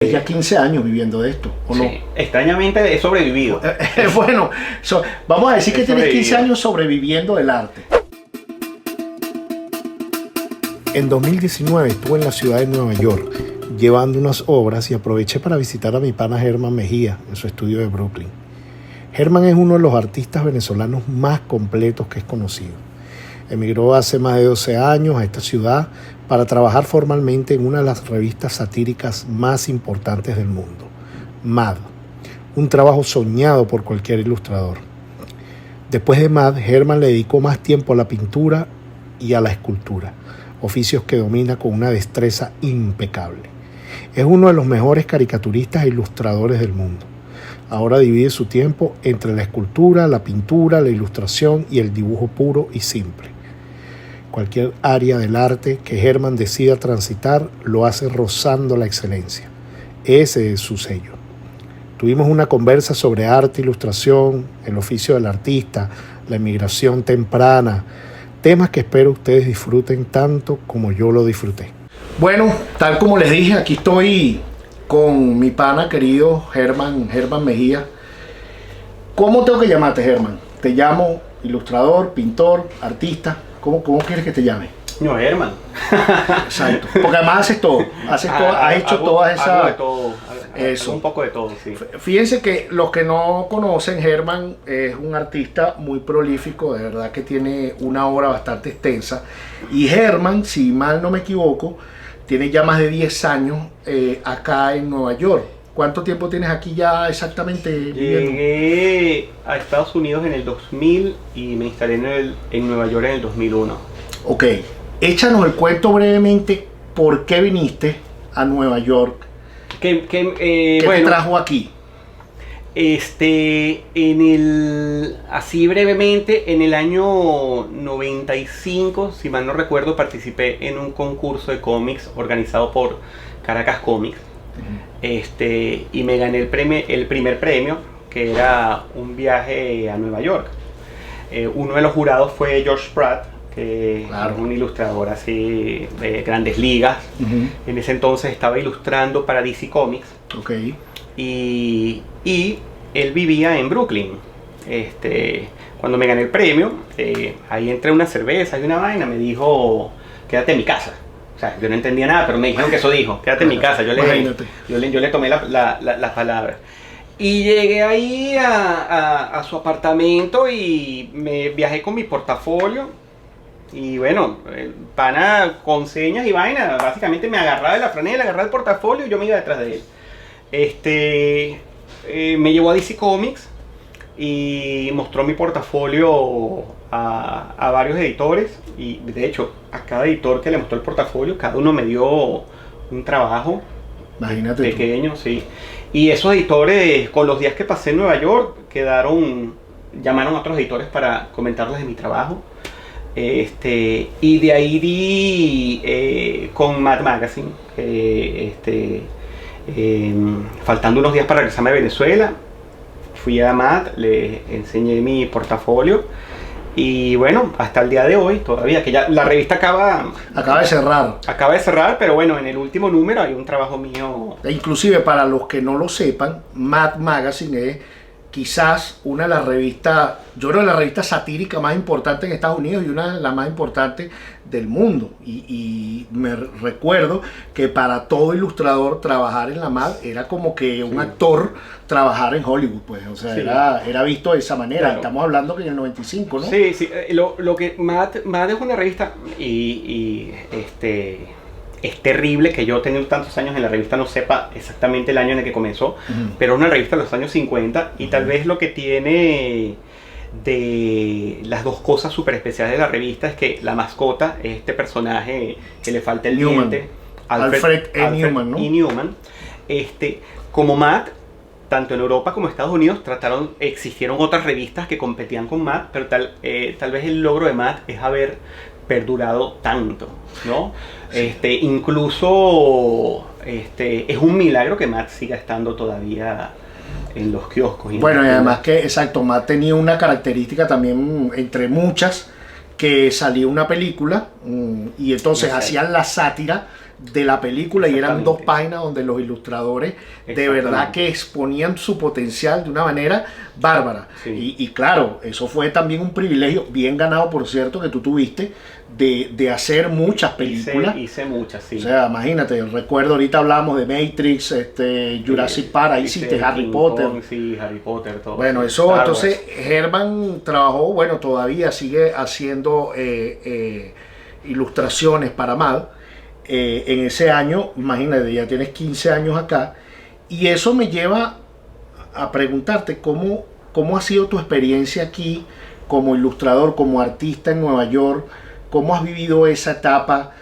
Ya 15 años viviendo de esto, ¿o no? Sí, extrañamente he sobrevivido. Bueno, vamos a decir que He tienes 15 sobrevivido. años sobreviviendo del arte. En 2019 estuve en la ciudad de Nueva York llevando unas obras y aproveché para visitar a mi pana Germán Mejía en su estudio de Brooklyn. Germán es uno de los artistas venezolanos más completos que es conocido. Emigró hace más de 12 años a esta ciudad para trabajar formalmente en una de las revistas satíricas más importantes del mundo, Mad, un trabajo soñado por cualquier ilustrador. Después de Mad, Germán le dedicó más tiempo a la pintura y a la escultura, oficios que domina con una destreza impecable. Es uno de los mejores caricaturistas e ilustradores del mundo. Ahora divide su tiempo entre la escultura, la pintura, la ilustración y el dibujo puro y simple. Cualquier área del arte que Germán decida transitar lo hace rozando la excelencia. Ese es su sello. Tuvimos una conversa sobre arte, ilustración, el oficio del artista, la emigración temprana, temas que espero ustedes disfruten tanto como yo lo disfruté. Bueno, tal como les dije, aquí estoy con mi pana querido Germán Mejía. ¿Cómo tengo que llamarte, Germán? ¿Te llamo ilustrador, pintor, artista? ¿Cómo quieres que te llame? No, Herman. Exacto. Porque además haces todo. Has hecho todas esas... Hago de todo. Eso. Hago un poco de todo, sí. Fíjense que los que no conocen, Germán es un artista muy prolífico, de verdad que tiene una obra bastante extensa. Y Germán, si mal no me equivoco, tiene ya más de 10 años acá en Nueva York. ¿Cuánto tiempo tienes aquí ya exactamente viviendo? Llegué a Estados Unidos en el 2000 y me instalé en Nueva York en el 2001. Ok, échanos el cuento brevemente, ¿por qué viniste a Nueva York? ¿Qué te trajo aquí? Así brevemente, en el año 95, si mal no recuerdo, participé en un concurso de cómics organizado por Caracas Comics. Y me gané el primer premio, que era un viaje a Nueva York. Uno de los jurados fue George Pratt, que Claro. es un ilustrador así de grandes ligas. En ese entonces estaba ilustrando para DC Comics. Ok. Y él vivía en Brooklyn. Cuando me gané el premio, ahí entré una cerveza y una vaina, me dijo, quédate en mi casa. O sea, yo no entendía nada, pero me dijeron que eso dijo, quédate en mi casa. Yo le tomé las palabras. Y llegué ahí a su apartamento y me viajé con mi portafolio. Y bueno, el pana con señas y vaina, básicamente me agarraba de la franela, agarraba el portafolio y yo me iba detrás de él. Me llevó a DC Comics y mostró mi portafolio a varios editores, y de hecho a cada editor que le mostró el portafolio, cada uno me dio un trabajo. Imagínate pequeño, sí. Y esos editores, con los días que pasé en Nueva York, llamaron a otros editores para comentarles de mi trabajo. Y de ahí di con Mad Magazine, faltando unos días para regresarme a Venezuela, fui a Mad, le enseñé mi portafolio y bueno, hasta el día de hoy todavía, que ya la revista acaba de cerrar. Acaba de cerrar, pero bueno, en el último número hay un trabajo mío. E inclusive para los que no lo sepan, Mad Magazine es quizás una de las revistas, yo creo, la revista satírica más importante en Estados Unidos y una de las más importantes del mundo. Y me recuerdo que para todo ilustrador trabajar en la Mad era como que un actor trabajar en Hollywood, pues, o sea, Sí. era visto de esa manera. Claro. Estamos hablando que en el 95, ¿no? Sí, sí, lo que Mad es una revista es terrible que yo teniendo tantos años en la revista no sepa exactamente el año en el que comenzó, pero es una revista de los años 50 y tal vez lo que tiene de las dos cosas súper especiales de la revista es que la mascota es este personaje que le falta el Newman. diente, Alfred E. Newman, ¿no? E. Newman. Como Mad, tanto en Europa como en Estados Unidos existieron otras revistas que competían con Mad, pero tal vez el logro de Mad es haber perdurado tanto, ¿no? Sí. Incluso es un milagro que Mad siga estando todavía en los kioscos. Bueno, y además que, exacto, Mad tenía una característica también, entre muchas, que salía una película y entonces Exacto. hacían la sátira de la película, y eran 2 Exactamente. páginas donde los ilustradores de Exactamente. verdad que exponían su potencial de una manera bárbara. Sí. Y claro, eso fue también un privilegio, bien ganado por cierto, que tú tuviste de hacer muchas películas. Hice muchas, sí. O sea, imagínate, recuerdo ahorita hablamos de Matrix, Jurassic Park, ahí hiciste Harry King Potter. Kong, sí, Harry Potter, todo. Bueno, sí. eso, Star entonces Wars. Herman trabajó, bueno, todavía sigue haciendo ilustraciones para MAD. En ese año, imagínate, ya tienes 15 años acá, y eso me lleva a preguntarte cómo ha sido tu experiencia aquí como ilustrador, como artista en Nueva York, cómo has vivido esa etapa,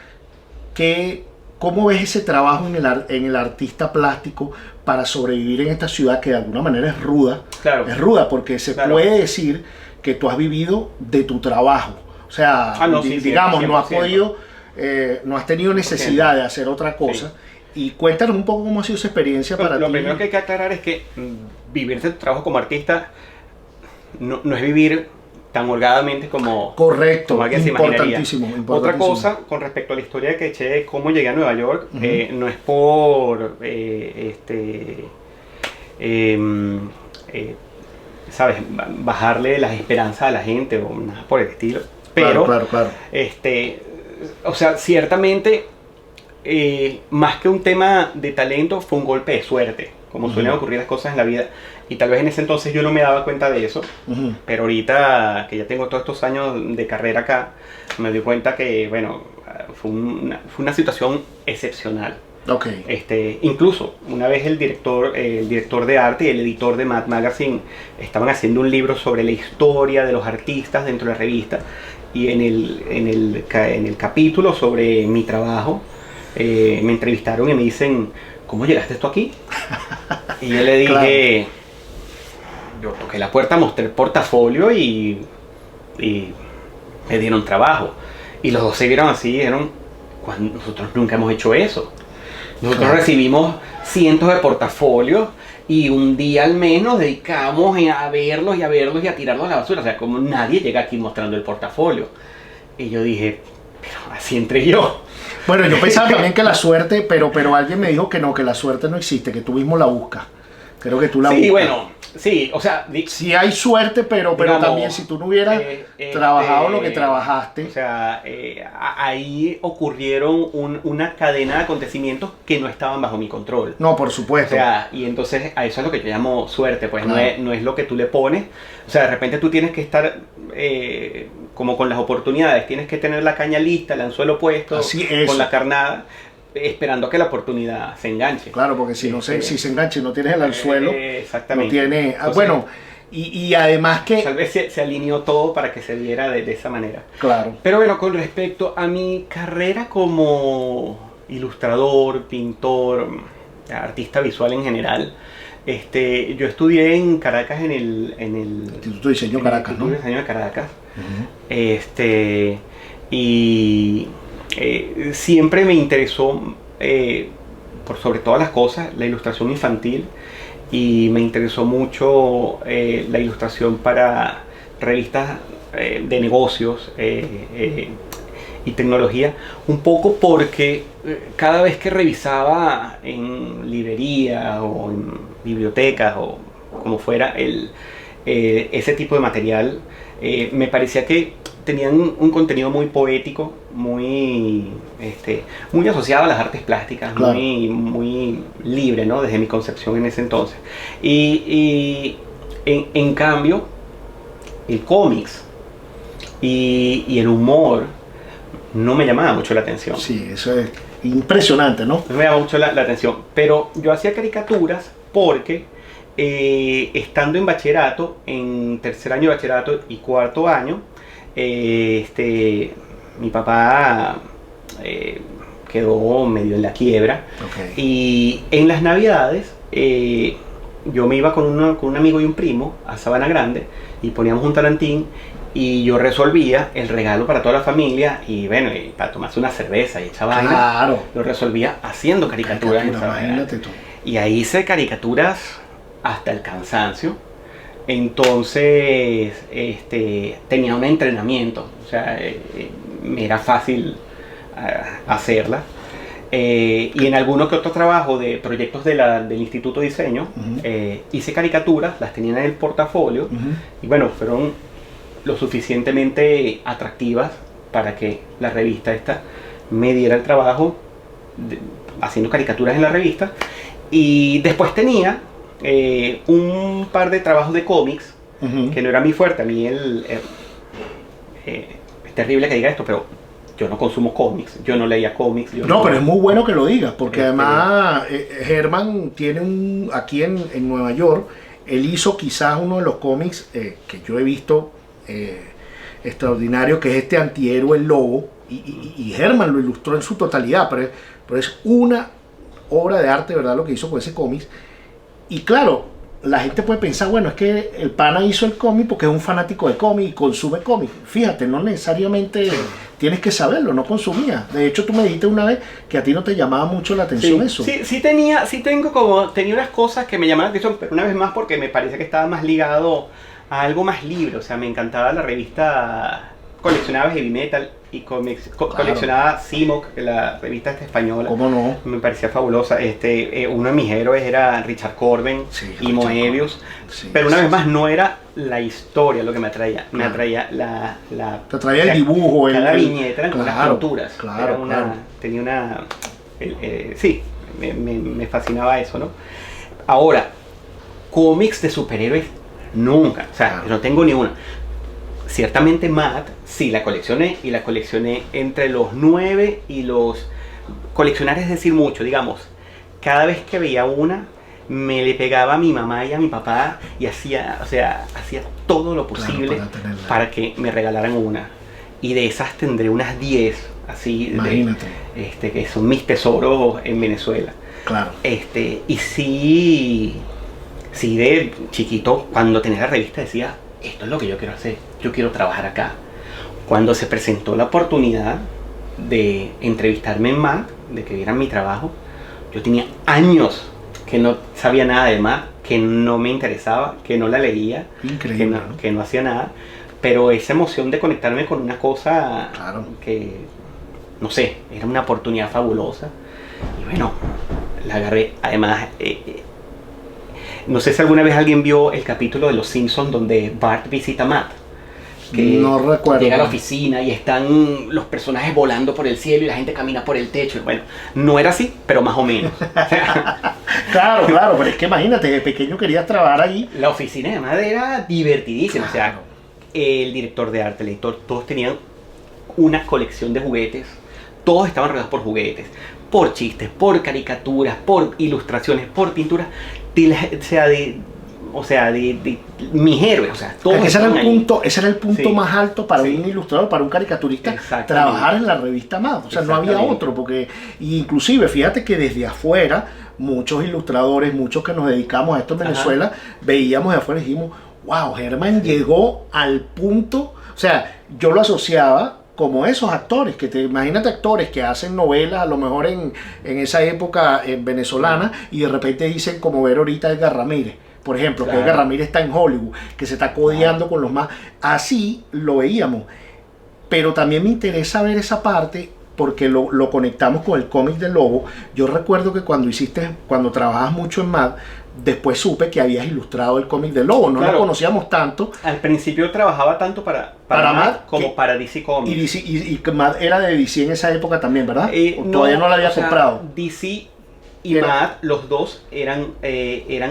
cómo ves ese trabajo en el artista plástico para sobrevivir en esta ciudad que de alguna manera es ruda. Claro. Es ruda porque se Claro. puede decir que tú has vivido de tu trabajo. O sea, No, sí, digamos, no has 100%. podido, no has tenido necesidad de hacer otra cosa. Y cuéntanos un poco cómo ha sido esa experiencia para Lo ti. primero que hay que aclarar es que vivir de tu trabajo como artista no es vivir tan holgadamente Correcto, como alguien se imaginaría. importantísimo. Otra cosa, con respecto a la historia que eché de cómo llegué a Nueva York, no es por, ¿sabes? Bajarle las esperanzas a la gente o nada por el estilo. Pero, claro. o sea, ciertamente, más que un tema de talento, fue un golpe de suerte, como suelen ocurrir las cosas en la vida. Y tal vez en ese entonces yo no me daba cuenta de eso, pero ahorita que ya tengo todos estos años de carrera acá, me doy cuenta que, bueno, fue una situación excepcional. Ok. Incluso una vez el director de arte y el editor de Mad Magazine estaban haciendo un libro sobre la historia de los artistas dentro de la revista, y en el capítulo sobre mi trabajo me entrevistaron y me dicen, ¿cómo llegaste esto aquí? Y yo le dije, yo toqué la puerta, mostré el portafolio y me dieron trabajo. Y los dos se vieron así y dijeron, nosotros nunca hemos hecho eso. Nosotros recibimos cientos de portafolios y un día al menos dedicamos a verlos y a tirarlos a la basura. O sea, como nadie llega aquí mostrando el portafolio. Y yo dije, pero así entré yo. Bueno, yo pensaba también que la suerte, pero alguien me dijo que no, que la suerte no existe, que tú mismo la buscas. Creo que tú la buscas. Sí, bueno, sí, o sea... Sí hay suerte, pero digamos, también si tú no hubieras trabajado lo que trabajaste. O sea, ahí ocurrieron una cadena de aconteciimientos que no estaban bajo mi control. No, por O supuesto. sea, y entonces a eso es lo que yo llamo suerte, pues Claro. no es lo que tú le pones. O sea, de repente tú tienes que estar como con las oportunidades, tienes que tener la caña lista, el anzuelo puesto, Así es. con la carnada, esperando a que la oportunidad se enganche. Claro, porque si si se engancha y no tienes el anzuelo, no exactamente. tiene... Entonces, bueno, y además que... tal vez se alineó todo para que se diera de esa manera. Claro. Pero bueno, con respecto a mi carrera como ilustrador, pintor, artista visual en general, yo estudié en Caracas en el Instituto de Diseño Caracas, Instituto de ¿no? Diseño de Caracas. Y siempre me interesó, por sobre todas las cosas, la ilustración infantil, y me interesó mucho la ilustración para revistas de negocios y tecnología, un poco porque cada vez que revisaba en librerías o en bibliotecas o como fuera ese tipo de material, me parecía que tenían un contenido muy poético, muy asociado a las artes plásticas, claro. muy libre, ¿no? Desde mi concepción en ese entonces. Y en cambio, el cómics y el humor no me llamaba mucho la atención. Sí, eso es impresionante, ¿no? No me llamaba mucho la atención. Pero yo hacía caricaturas porque estando en bachillerato, en tercer año de bachillerato y cuarto año, mi papá quedó medio en la quiebra. Okay. Y en las navidades yo me iba con un amigo y un primo a Sabana Grande y poníamos un talantín y yo resolvía el regalo para toda la familia y bueno, y para tomarse una cerveza y esa vaina, Claro. lo resolvía haciendo caricaturas en Sabana Grande. Imagínate tú. Y ahí hice caricaturas hasta el cansancio. Entonces tenía un entrenamiento, o sea, me era fácil hacerla. Y en alguno que otro trabajo de proyectos del Instituto de Diseño, hice caricaturas, las tenían en el portafolio, y bueno, fueron lo suficientemente atractivas para que la revista esta me diera el trabajo haciendo caricaturas en la revista. Y después tenía un par de trabajos de cómics, que no era mi fuerte. A mí es terrible que diga esto, pero yo no consumo cómics, yo no leía cómics. No, pero es muy bueno que lo digas, porque además Herman tiene aquí en Nueva York, él hizo quizás uno de los cómics que yo he visto extraordinario, que es este antihéroe El Lobo, y Herman lo ilustró en su totalidad, pero es una obra de arte, ¿verdad?, lo que hizo con ese cómic. Y claro, la gente puede pensar, bueno, es que el pana hizo el cómic porque es un fanático de cómic y consume cómic. Fíjate, no necesariamente tienes que saberlo, no consumía. De hecho, tú me dijiste una vez que a ti no te llamaba mucho la atención eso. Tenía unas cosas que me llamaban la atención, pero una vez más porque me parece que estaba más ligado a algo más libre. O sea, me encantaba la revista, coleccionaba heavy metal y coleccionaba Simoc, la revista española. ¿Cómo no? Me parecía fabulosa. Uno de mis héroes era Richard Corben y Moebius. Sí, pero una vez más, no era la historia lo que me atraía. Me atraía te atraía el dibujo. Cada viñeta eran unas pinturas. Claro. Tenía una... sí, me fascinaba eso, ¿no? Ahora, cómics de superhéroes, nunca. O sea, no tengo ni una. Ciertamente Matt, sí, la coleccioné, y la coleccioné entre los 9 y los... Coleccionar es decir mucho, digamos. Cada vez que veía una, me le pegaba a mi mamá y a mi papá y hacía todo lo posible para que me regalaran una. Y de esas tendré unas 10, así, imagínate, que son mis tesoros en Venezuela. Claro. Y sí, de chiquito, cuando tenía la revista decía, esto es lo que yo quiero hacer, yo quiero trabajar acá. Cuando se presentó la oportunidad de entrevistarme en MAD, de que vieran mi trabajo, yo tenía años que no sabía nada de MAD, que no me interesaba, que no la leía, que no hacía nada, pero esa emoción de conectarme con una cosa que, no sé, era una oportunidad fabulosa, y bueno, la agarré. Además, no sé si alguna vez alguien vio el capítulo de Los Simpsons donde Bart visita a Matt. Que no recuerdo. Llega a la oficina y están los personajes volando por el cielo y la gente camina por el techo. Bueno, no era así, pero más o menos. Claro, pero es que imagínate, de pequeño querías trabajar ahí. La oficina de Matt era divertidísima. Claro. O sea, el director de arte, el editor, todos tenían una colección de juguetes. Todos estaban rodeados por juguetes, por chistes, por caricaturas, por ilustraciones, por pinturas. O sea, de mis héroes, o sea, todos. Ese era el punto más alto para un ilustrador, para un caricaturista, trabajar en la revista MAD. O sea, no había otro, porque inclusive, fíjate que desde afuera, muchos ilustradores, muchos que nos dedicamos a esto en Venezuela, veíamos de afuera y dijimos, wow, Herman llegó al punto, o sea, yo lo asociaba como esos actores, imagínate actores que hacen novelas a lo mejor en esa época venezolana, y de repente dicen, como ver ahorita a Edgar Ramírez, por ejemplo, que Edgar Ramírez está en Hollywood, que se está codeando con los más, así lo veíamos. Pero también me interesa ver esa parte, porque lo conectamos con el cómic del Lobo. Yo recuerdo que cuando trabajas mucho en MAD, después supe que habías ilustrado el cómic del Lobo, no lo conocíamos tanto. Al principio trabajaba tanto para MAD como para DC Comics. Y MAD era de DC en esa época también, ¿verdad? Todavía no la había comprado. DC y MAD, los dos eran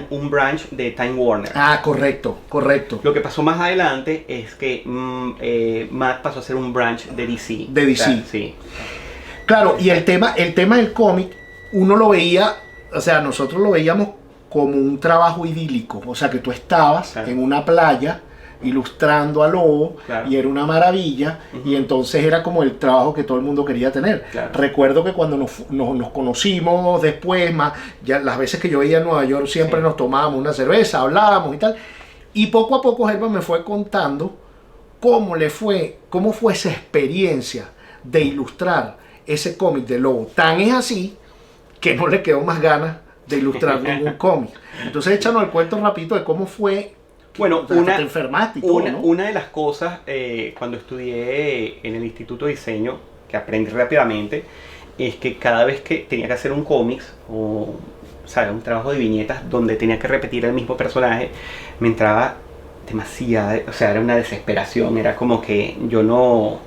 un branch de Time Warner. Ah, correcto. Lo que pasó más adelante es que MAD pasó a ser un branch de DC. De DC. O sea, sí. Claro, y el tema del cómic, uno lo veía, o sea, nosotros lo veíamos como un trabajo idílico. O sea, que tú estabas en una playa ilustrando a Lobo, y era una maravilla, y entonces era como el trabajo que todo el mundo quería tener. Recuerdo que cuando nos conocimos después, ya las veces que yo veía en Nueva York, siempre nos tomábamos una cerveza, hablábamos y tal, y poco a poco Germán me fue contando cómo fue esa experiencia de ilustrar ese cómic de Lobo. Tan es así que no le quedó más ganas de ilustrar ningún cómic. Entonces échanos el cuento rapidito de cómo fue. Bueno, te enfermaste y todo, ¿no? Una de las cosas, cuando estudié en el Instituto de Diseño, que aprendí rápidamente, es que cada vez que tenía que hacer un cómics o ¿sabes? Un trabajo de viñetas donde tenía que repetir el mismo personaje, me entraba demasiada, o sea, era una desesperación, era como que yo no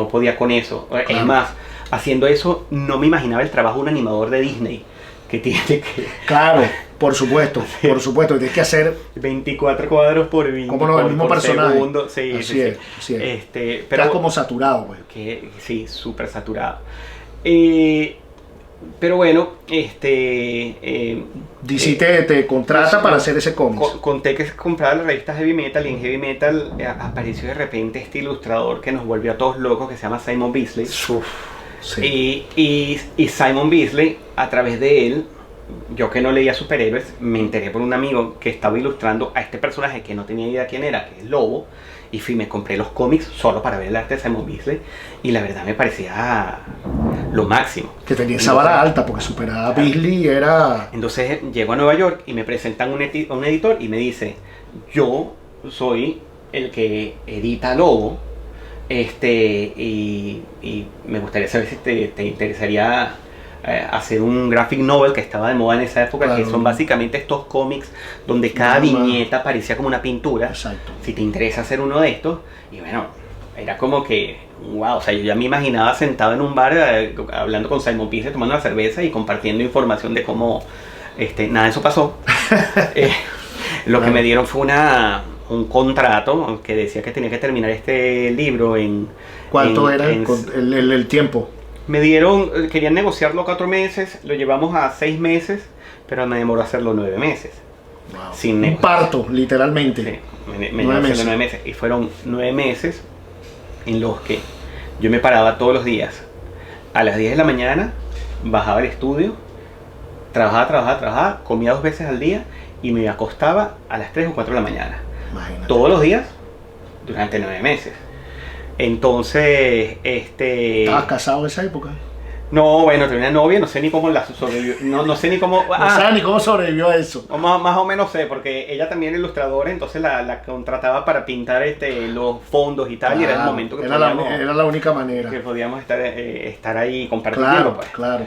podía con eso. Claro. Es más, haciendo eso no me imaginaba el trabajo de un animador de Disney que tiene que... Claro, por supuesto, tienes que hacer 24 cuadros por, como no, el mismo por personaje. segundo. Sí, así sí, es, sí. así es. Pero Estás como saturado, pues. sí, súper saturado. Pero bueno, DC te contrata para hacer ese cómic. Conté que compraba las revistas Heavy Metal, y en Heavy Metal apareció de repente este ilustrador que nos volvió a todos locos, que se llama Simon Bisley. Uf, sí. Y Simon Bisley, a través de él, yo que no leía superhéroes, me enteré por un amigo que estaba ilustrando a este personaje que no tenía idea quién era, que es Lobo, y me compré los cómics solo para ver el arte de Simon Bisley, y la verdad me parecía lo máximo. Que tenía esa vara alta, porque superaba a Bisley era... Entonces llego a Nueva York y me presentan un editor y me dice, yo soy el que edita Lobo, y me gustaría saber si te interesaría hacer un graphic novel que estaba de moda en esa época, claro, que son básicamente estos cómics donde cada viñeta parecía como una pintura. Exacto. Si te interesa hacer uno de estos, y bueno, era como que, wow, o sea, yo ya me imaginaba sentado en un bar hablando con Simon Bisley, tomando una cerveza y compartiendo información de cómo, nada de eso pasó. Lo que me dieron fue un contrato que decía que tenía que terminar este libro en... ¿Cuánto era el tiempo? Me dieron, querían negociarlo 4 meses, lo llevamos a 6 meses, pero me demoró hacerlo 9 meses. Wow. Sin un parto, literalmente. Sí, me llevó hacerlo 9 meses. Y fueron 9 meses en los que yo me paraba todos los días. A las 10 de la mañana, bajaba al estudio, trabajaba, comía 2 veces al día y me acostaba a las 3 o 4 de la mañana. Imagínate. Todos los días, durante 9 meses. Entonces, ¿Estabas casado en esa época? No, bueno, tenía una novia, no sé ni cómo la sobrevivió, no sé ni cómo... No sabes ni cómo sobrevivió a eso. Más o menos sé, porque ella también era ilustradora, entonces la contrataba para pintar los fondos y tal, y era el momento que era la única manera. Que podíamos estar ahí compartiendo. Claro.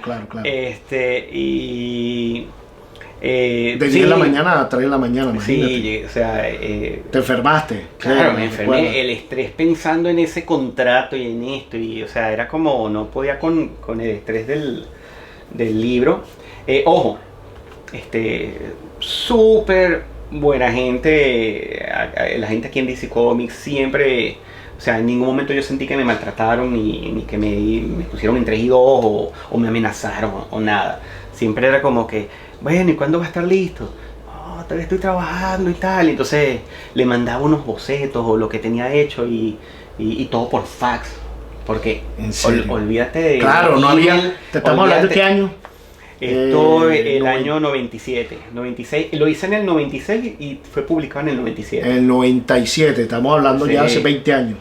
De 10 de la mañana a 3 de la mañana, imagínate. Sí, o sea... ¿Te enfermaste? Claro, me enfermé. El estrés pensando en ese contrato y en esto, y o sea, era como, no podía con el estrés del libro. Ojo, súper buena gente, la gente aquí en DC Comics siempre... O sea, en ningún momento yo sentí que me maltrataron, ni que me pusieron entre 2 o me amenazaron o nada. Siempre era como que, bueno, ¿y cuándo va a estar listo? Oh, todavía estoy trabajando y tal. Entonces le mandaba unos bocetos o lo que tenía hecho y todo por fax. Porque olvídate de... Claro, no había... ¿Te estamos hablando de qué año? Esto el año 97, 96. Lo hice en el 96 y fue publicado en el 97. En el 97, estamos hablando ya hace 20 años.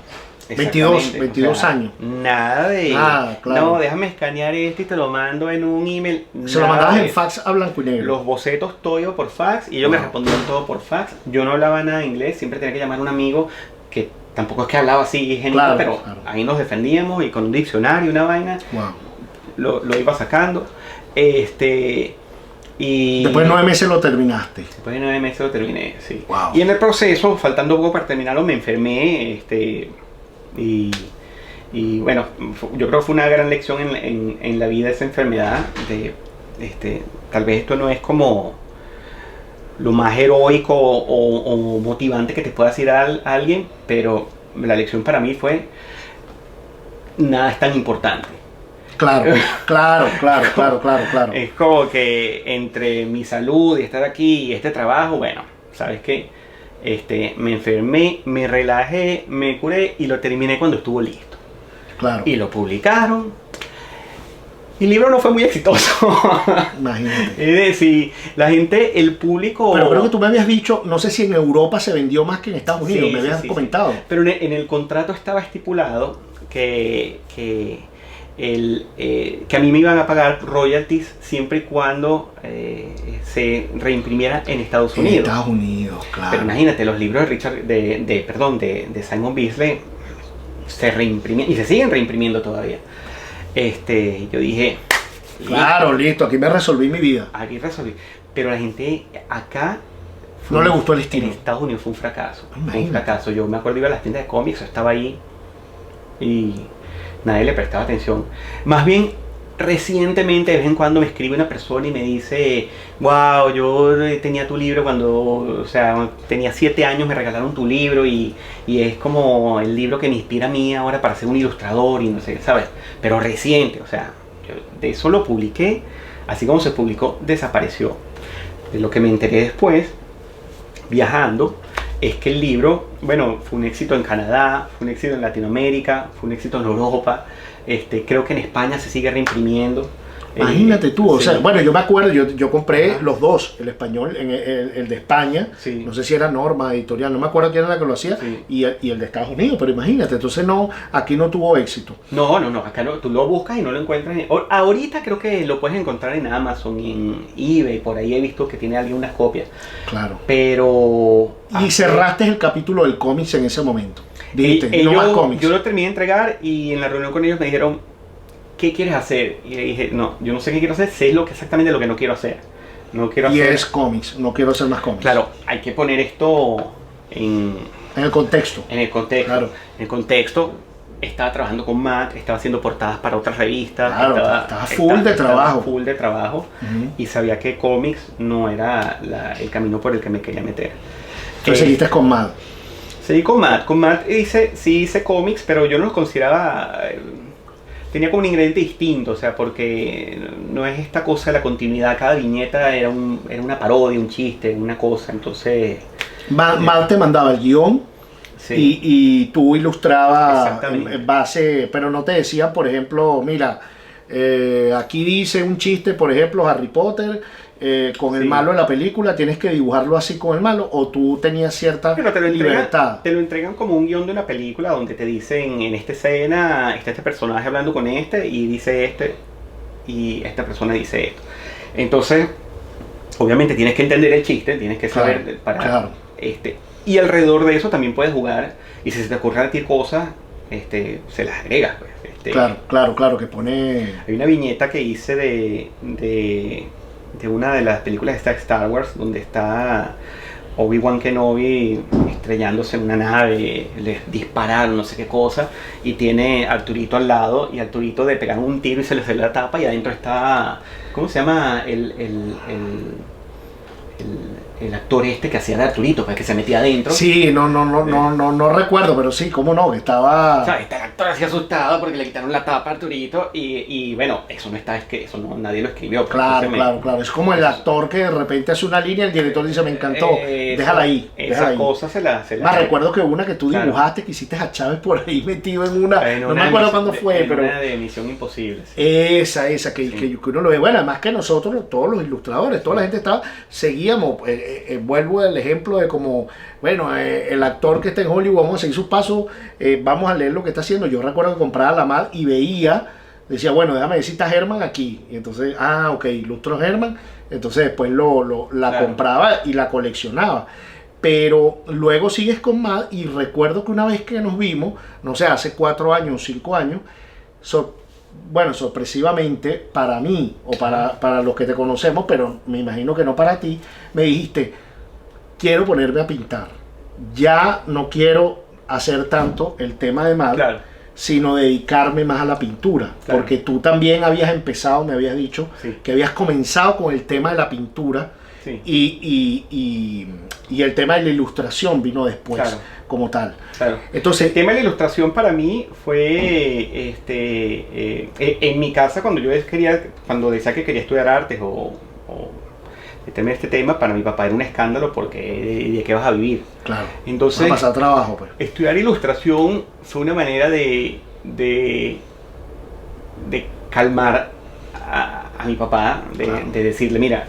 22 o sea, años. Nada de... claro. No, déjame escanear esto y te lo mando en un email. Se lo mandabas en fax a blanco y negro. Los bocetos todo por fax y ellos me respondían todo por fax. Yo no hablaba nada de inglés, siempre tenía que llamar a un amigo que tampoco es que hablaba así genérico, pero ahí nos defendíamos y con un diccionario, una vaina, lo iba sacando. Y después de 9 meses lo terminaste. Después de 9 meses lo terminé, sí. Wow. Y en el proceso, faltando poco para terminarlo, me enfermé, y bueno, yo creo que fue una gran lección en la vida esa enfermedad. Tal vez esto no es como lo más heroico o motivante que te pueda decir a alguien, pero la lección para mí fue: nada es tan importante. Claro. Es como que entre mi salud y estar aquí y este trabajo, bueno, ¿sabes qué? Me enfermé, me relajé, me curé y lo terminé cuando estuvo listo. Claro. Y lo publicaron. Y el libro no fue muy exitoso. Imagínate. Es decir, la gente, el público... Pero creo que tú me habías dicho, no sé si en Europa se vendió más que en Estados Unidos, me habías comentado. Sí. Pero en el contrato estaba estipulado que a mí me iban a pagar royalties siempre y cuando se reimprimiera en Estados Unidos. En Estados Unidos, claro. Pero imagínate, los libros de Simon Bisley se reimprimían y se siguen reimprimiendo todavía. Yo dije, Claro, listo, aquí me resolví mi vida. aquí resolví. Pero la gente acá No le gustó el estilo. En Estados Unidos fue un fracaso. Fue un Imagínate. fracaso. Yo me acuerdo, iba a las tiendas de cómics, yo estaba ahí y nadie le prestaba atención. Más bien, recientemente, de vez en cuando me escribe una persona y me dice, wow, yo tenía tu libro cuando, o sea, tenía 7 años, me regalaron tu libro y es como el libro que me inspira a mí ahora para ser un ilustrador y no sé, ¿sabes? Pero reciente, o sea, yo de eso lo publiqué, así como se publicó, desapareció. De lo que me enteré después, viajando, es que el libro, bueno, fue un éxito en Canadá, fue un éxito en Latinoamérica, fue un éxito en Europa, creo que en España se sigue reimprimiendo. Imagínate tú, o sí. sea, bueno, yo me acuerdo, yo compré Ajá. los dos, el español, el de España, Sí. no sé si era Norma Editorial, no me acuerdo quién era la que lo hacía, Sí. y el de Estados Unidos, pero imagínate, entonces no, aquí no tuvo éxito. No, acá no, tú lo buscas y no lo encuentras. Ahorita creo que lo puedes encontrar en Amazon y en eBay, por ahí he visto que tiene alguien unas copias. Claro. Pero... Y cerraste el capítulo del cómics en ese momento. Dijiste, no ellos- más cómics. yo lo terminé de entregar y en la reunión con ellos me dijeron, ¿qué quieres hacer? Y le dije, no, yo no sé qué quiero hacer, sé exactamente lo que no quiero hacer. No quiero Y hacer... es cómics, no quiero hacer más cómics. Claro, hay que poner esto en En el contexto. el contexto. Claro. En el contexto, estaba trabajando con Matt, estaba haciendo portadas para otras revistas. Claro, estaba full de trabajo. Full de trabajo. Ujú. Y sabía que cómics no era el camino por el que me quería meter. Entonces seguiste con Mad. Seguí con Matt. Con Matt hice cómics, pero yo no los consideraba... tenía como un ingrediente distinto, o sea, porque no es esta cosa de la continuidad. Cada viñeta era una parodia, un chiste, una cosa. Entonces... Mad te mandaba el guión. Sí. Y tú ilustrabas Exactamente. en base, pero no te decían, por ejemplo, mira, aquí dice un chiste, por ejemplo, Harry Potter, con el Sí. malo de la película, tienes que dibujarlo así con el malo, o tú tenías cierta Pero libertad. te lo entregan como un guión de una película donde te dicen, en esta escena está este personaje hablando con y dice y esta persona dice esto. Entonces, obviamente tienes que entender el chiste, tienes que saber Claro, para claro. y alrededor de eso también puedes jugar, y si se te ocurren a ti cosas, se las agregas, pues. Claro, que pone... Hay una viñeta que hice de una de las películas de Star Wars, donde está Obi-Wan Kenobi estrellándose en una nave, le dispararon no sé qué cosa, y tiene a Arturito al lado, y Arturito le pegaron un tiro y se le salió la tapa, y adentro está, ¿cómo se llama? El actor que hacía de Arturito, pues, que se metía adentro. Sí, no recuerdo, pero sí, cómo no, que estaba... O sea, está el actor así asustado porque le quitaron la tapa a Arturito y bueno, eso no está, es que eso no, nadie lo escribió. Pues, Claro, entonces claro. Es como el actor que de repente hace una línea, el director dice, me encantó, déjala ahí. Esa cosa se la Más recuerdo que una que tú Claro. dibujaste, que hiciste a Chávez por ahí metido en una... En no una me acuerdo emisión- cuándo fue, en pero... una de Misión Imposible. Sí. Esa, que, Sí. que uno lo ve. Bueno, además que nosotros, todos los ilustradores, toda la gente estaba, seguíamos, vuelvo al ejemplo de como, bueno, el actor que está en Hollywood, vamos a seguir sus pasos, vamos a leer lo que está haciendo. Yo recuerdo que compraba la Mad y veía, decía, bueno, déjame ver si está Herman aquí. Y entonces, ok, ilustro a Herman. Entonces después la Claro. compraba y la coleccionaba. Pero luego sigues con Mad y recuerdo que una vez que nos vimos, no sé, hace 4 años, 5 años, sorpresivamente para mí o para los que te conocemos, pero me imagino que no para ti, me dijiste, quiero ponerme a pintar. Ya no quiero hacer tanto el tema de Mad, Claro. sino dedicarme más a la pintura. Claro. Porque tú también habías empezado, me habías dicho, Sí. que habías comenzado con el tema de la pintura. Sí. Y el tema de la ilustración vino después, Claro. como tal. Claro. Entonces, El tema de la ilustración para mí fue, en mi casa cuando cuando decía que quería estudiar artes o meterme en este tema, para mi papá era un escándalo porque ¿de qué vas a vivir? claro, Entonces, va a pasar trabajo, pues. estudiar ilustración fue una manera de calmar a mi papá, Claro. de decirle, mira,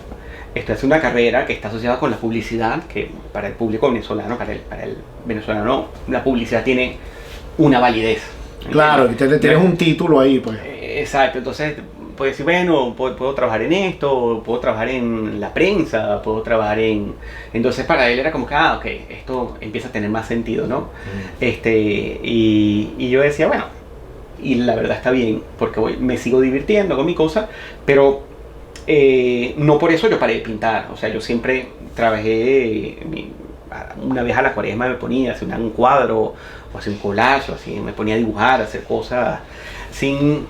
esto es una carrera que está asociada con la publicidad, que para el público venezolano, para el venezolano, la publicidad tiene una validez. Claro, y tienes un título ahí, pues. Exacto, entonces puedes decir, bueno, puedo trabajar en esto, puedo trabajar en la prensa, puedo trabajar en... Entonces para él era como que, ok, esto empieza a tener más sentido, ¿no? Y yo decía, bueno, y la verdad está bien, porque hoy me sigo divirtiendo con mi cosa, pero no por eso yo paré de pintar. O sea, yo siempre trabajé, una vez a la cuaresma me ponía a hacer un cuadro, o hacer un collage, o así, me ponía a dibujar, a hacer cosas sin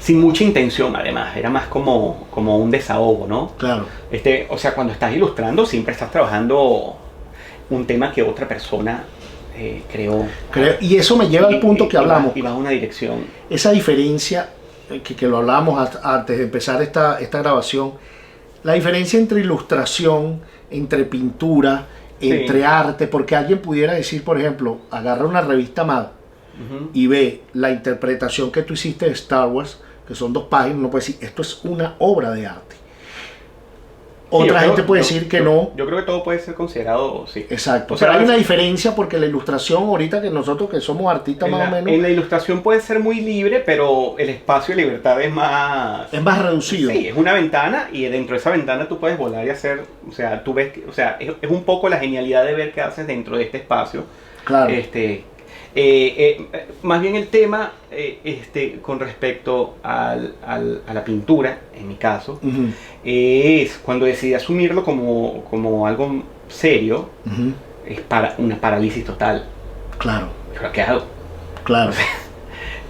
mucha intención. Además, era más como un desahogo, ¿no? Claro. O sea, cuando estás ilustrando siempre estás trabajando un tema que otra persona creó. Y eso me lleva al punto que hablamos. Y va a una dirección. Esa diferencia, que lo hablábamos antes de empezar esta grabación, la diferencia entre ilustración, entre pintura, entre arte, porque alguien pudiera decir, por ejemplo, agarra una revista Mad y ve la interpretación que tú hiciste de Star Wars, que son 2 páginas, no puede decir, esto es una obra de arte. Otra gente puede decir que no. Yo creo que todo puede ser considerado, sí. Exacto. O sea, hay una diferencia porque la ilustración, ahorita que nosotros que somos artistas más o menos... En la ilustración puede ser muy libre, pero el espacio de libertad es más... Es más reducido. Sí, es una ventana y dentro de esa ventana tú puedes volar y hacer... O sea, tú ves... O sea, es un poco la genialidad de ver qué haces dentro de este espacio. Claro. Más bien el tema con respecto a la pintura, en mi caso, es cuando decidí asumirlo como algo serio, es para una parálisis total. Claro. ¿Pero qué hago? Claro.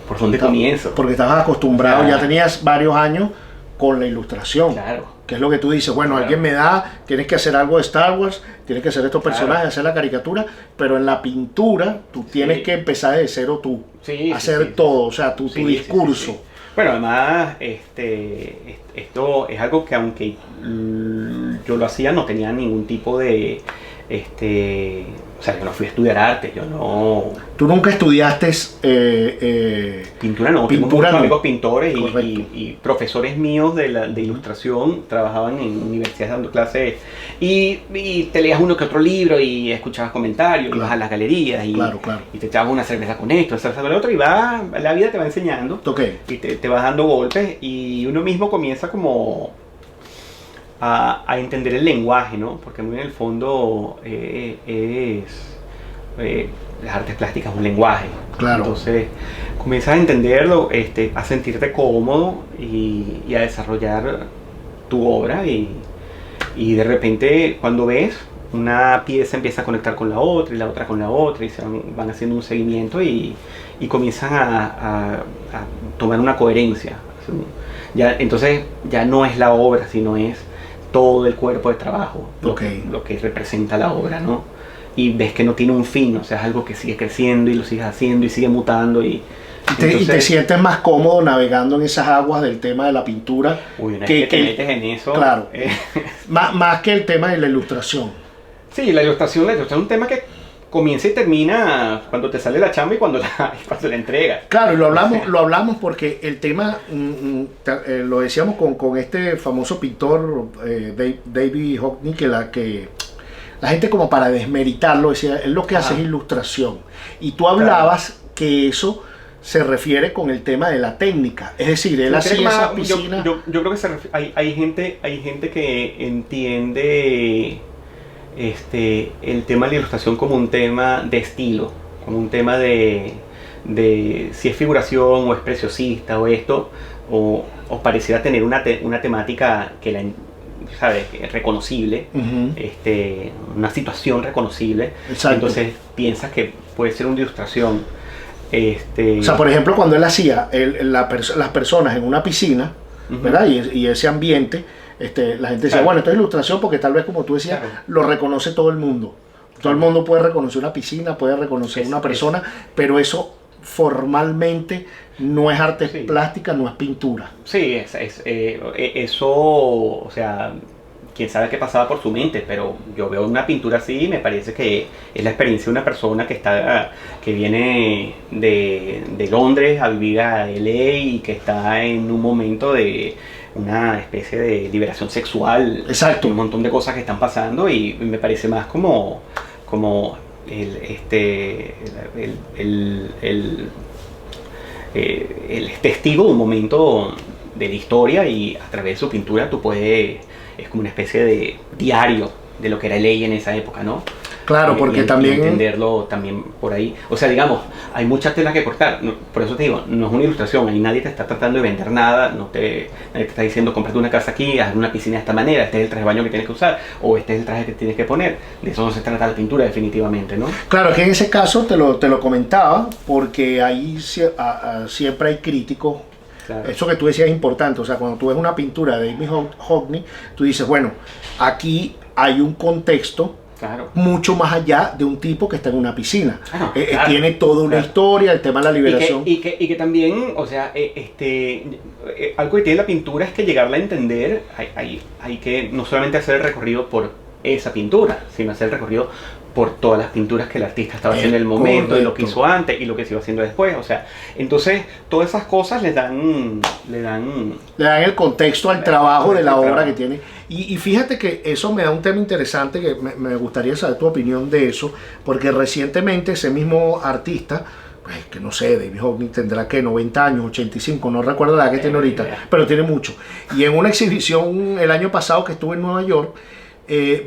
¿Por dónde comienzo? Porque estabas acostumbrado, ya tenías varios años con la ilustración. Claro. Que es lo que tú dices, bueno, alguien me da, tienes que hacer algo de Star Wars, tienes que hacer estos personajes, hacer la caricatura, pero en la pintura tú tienes que empezar de cero tú, hacer todo, o sea, tu discurso. Sí. Bueno, además, esto es algo que aunque yo lo hacía, no tenía ningún tipo de... o sea, yo no fui a estudiar arte, yo no... ¿Tú nunca estudiaste pintura? No, tengo muchos amigos pintores y profesores míos de ilustración, trabajaban en universidades dando clases y te leías uno que otro libro y escuchabas comentarios, ibas a las galerías y te echabas una cerveza con esto, cerveza con el otro y la vida te va enseñando y te vas dando golpes y uno mismo comienza como... A entender el lenguaje, ¿no? Porque muy en el fondo las artes plásticas es un lenguaje. Claro. Entonces comienzas a entenderlo, a sentirte cómodo y a desarrollar tu obra y de repente cuando ves una pieza empieza a conectar con la otra y la otra con la otra y van haciendo un seguimiento y comienzan a tomar una coherencia. Entonces ya no es la obra, sino es todo el cuerpo de trabajo, lo que representa la obra, ¿no? Y ves que no tiene un fin, o sea, es algo que sigue creciendo y lo sigues haciendo y sigue mutando y te sientes más cómodo navegando en esas aguas del tema de la pintura. Uy, una vez que te metes en eso... Claro, más que el tema de la ilustración. Sí, la ilustración es un tema que comienza y termina cuando te sale la chamba y cuando la entregas. Claro, y lo hablamos porque el tema, lo decíamos con este famoso pintor David Hockney, que la gente como para desmeritarlo decía, él lo que hace es ilustración. Y tú hablabas que eso se refiere con el tema de la técnica, es decir, él hacía esas piscinas. Yo creo que hay gente que entiende el tema de la ilustración como un tema de estilo, como un tema de si es figuración o es preciosista o esto, o pareciera tener una temática que ¿sabes? Reconocible, una situación reconocible. Exacto. Entonces piensas que puede ser una ilustración. O sea, por ejemplo, cuando él hacía las personas en una piscina, ¿verdad? Y ese ambiente, la gente decía, bueno, esto es ilustración porque tal vez, como tú decías, lo reconoce todo el mundo. Todo el mundo puede reconocer una piscina, puede reconocer una persona, pero eso formalmente no es arte plástica, no es pintura. Sí, eso, o sea, quién sabe qué pasaba por su mente, pero yo veo una pintura así y me parece que es la experiencia de una persona que viene de Londres a vivir a LA y que está en un momento de una especie de liberación sexual. Exacto. Un montón de cosas que están pasando y me parece más como el testigo de un momento de la historia y a través de su pintura tú puedes, es como una especie de diario de lo que era LA en esa época, ¿no? Claro, porque también... Y entenderlo también por ahí. O sea, digamos, hay mucha tela que cortar. Por eso te digo, no es una ilustración. Ahí nadie te está tratando de vender nada. Nadie te está diciendo, cómprate una casa aquí, haz una piscina de esta manera, este es el traje de baño que tienes que usar, o este es el traje que tienes que poner. De eso no se trata la pintura, definitivamente, ¿no? Claro, que en ese caso te lo comentaba, porque ahí siempre hay críticos. Claro. Eso que tú decías es importante. O sea, cuando tú ves una pintura de David Hockney, tú dices, bueno, aquí hay un contexto. Claro. Mucho más allá de un tipo que está en una piscina. Claro. Tiene toda una historia, el tema de la liberación. Y que también, o sea, algo que tiene la pintura es que llegarla a entender, hay que no solamente hacer el recorrido por esa pintura, sino hacer el recorrido por todas las pinturas que el artista estaba haciendo en el momento, correcto, y lo que hizo antes y lo que se iba haciendo después. O sea, entonces todas esas cosas le dan el contexto al trabajo de la obra que tiene. Y fíjate que eso me da un tema interesante que me gustaría saber tu opinión de eso, porque recientemente ese mismo artista, pues que no sé, David Hockney tendrá que 90 años, 85, no recuerdo la edad que tiene ahorita, pero tiene mucho. Y en una exhibición el año pasado que estuve en Nueva York,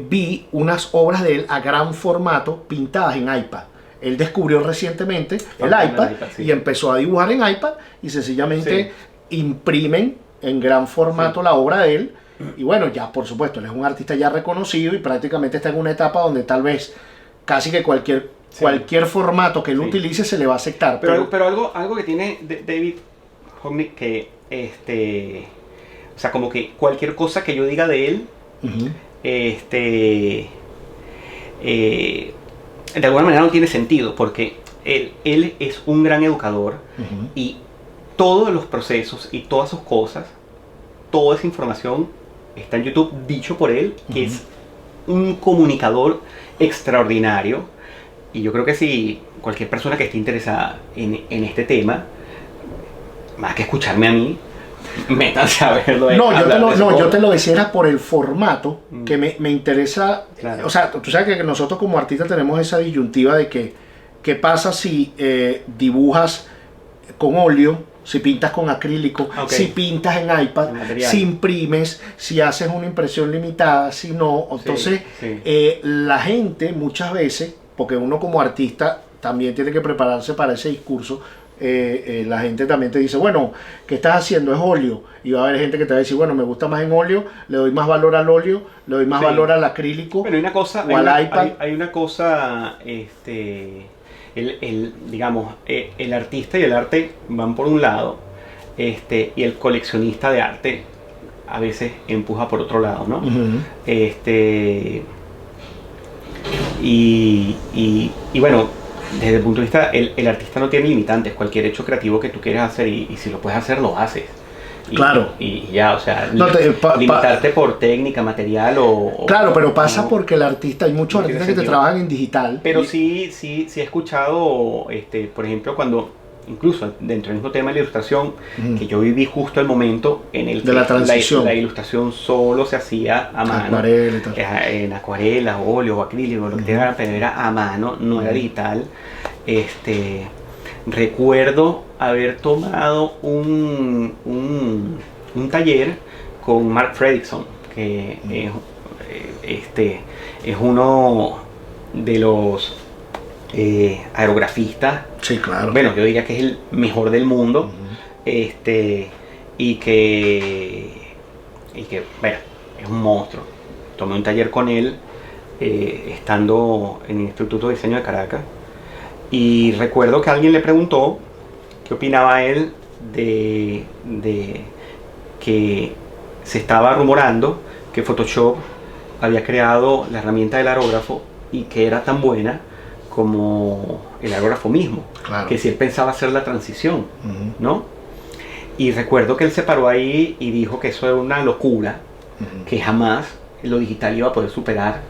vi unas obras de él a gran formato pintadas en iPad. Él descubrió recientemente el iPad, sí, y empezó a dibujar en iPad y sencillamente imprimen en gran formato la obra de él. Y bueno, ya por supuesto, él es un artista ya reconocido y prácticamente está en una etapa donde tal vez casi que cualquier formato que él utilice se le va a aceptar. Pero algo que tiene David Hockney que, o sea, como que cualquier cosa que yo diga de él, de alguna manera no tiene sentido, porque él es un gran educador, y todos los procesos y todas sus cosas, toda esa información está en YouTube, dicho por él, que es un comunicador extraordinario. Y yo creo que si cualquier persona que esté interesada en este tema, más que escucharme a mí, métanse a verlo. Yo te lo decía era por el formato que me interesa. Claro. O sea, tú sabes que nosotros como artistas tenemos esa disyuntiva de que qué pasa si dibujas con óleo, si pintas con acrílico, si pintas en iPad, si imprimes, si haces una impresión limitada, si no. Entonces, la gente muchas veces, porque uno como artista también tiene que prepararse para ese discurso, la gente también te dice, bueno, ¿qué estás haciendo? Es óleo. Y va a haber gente que te va a decir, bueno, me gusta más en óleo, le doy más valor al óleo, le doy más valor al acrílico, pero hay una cosa, o al iPad. Hay una cosa, digamos, el artista y el arte van por un lado, y el coleccionista de arte a veces empuja por otro lado, ¿no? Y bueno, desde el punto de vista, el artista no tiene limitantes. Cualquier hecho creativo que tú quieras hacer, y si lo puedes hacer, lo haces. Claro. Y ya, o sea, limitarte por técnica, material Claro, pero pasa porque el artista, hay muchos artistas que te trabajan en digital. Pero sí he escuchado, por ejemplo, cuando, incluso dentro del mismo tema de la ilustración, que yo viví justo el momento en el que la ilustración solo se hacía a mano, en acuarela, óleo o acrílico, lo que tenga, pero era a mano, no era digital. Recuerdo haber tomado un taller con Mark Fredrickson, que es uno de los aerografistas. Sí, claro. Bueno, yo diría que es el mejor del mundo. Y que bueno, es un monstruo. Tomé un taller con él estando en el Instituto de Diseño de Caracas, y recuerdo que alguien le preguntó qué opinaba él de que se estaba rumorando que Photoshop había creado la herramienta del aerógrafo y que era tan buena como el aerógrafo mismo, claro, que si él pensaba hacer la transición, ¿no? Y recuerdo que él se paró ahí y dijo que eso era una locura, que jamás lo digital iba a poder superar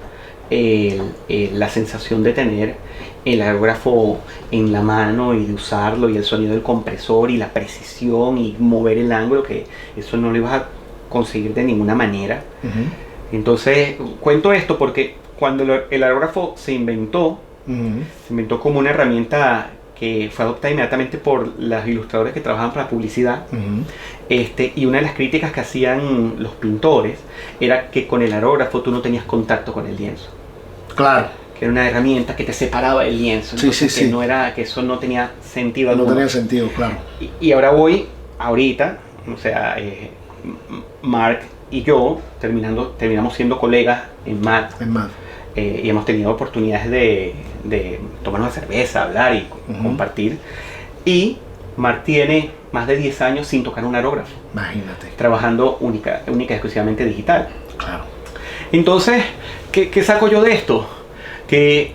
la sensación de tener el aerógrafo en la mano y de usarlo, y el sonido del compresor y la precisión y mover el ángulo, que eso no lo ibas a conseguir de ninguna manera. Entonces cuento esto porque cuando el aerógrafo se inventó como una herramienta que fue adoptada inmediatamente por los ilustradores que trabajaban para la publicidad. Y una de las críticas que hacían los pintores era que con el aerógrafo tú no tenías contacto con el lienzo. Claro. que era una herramienta que te separaba del lienzo. Entonces, sí. que eso no tenía sentido No alguno. tenía sentido, claro. Y ahora ahorita, o sea, Mark y yo terminamos siendo colegas en MAD. Es más, Y hemos tenido oportunidades de tomar una cerveza, hablar y compartir. Y Mark tiene más de 10 años sin tocar un aerógrafo, imagínate. trabajando única y exclusivamente digital. Claro. Entonces, ¿qué saco yo de esto? Que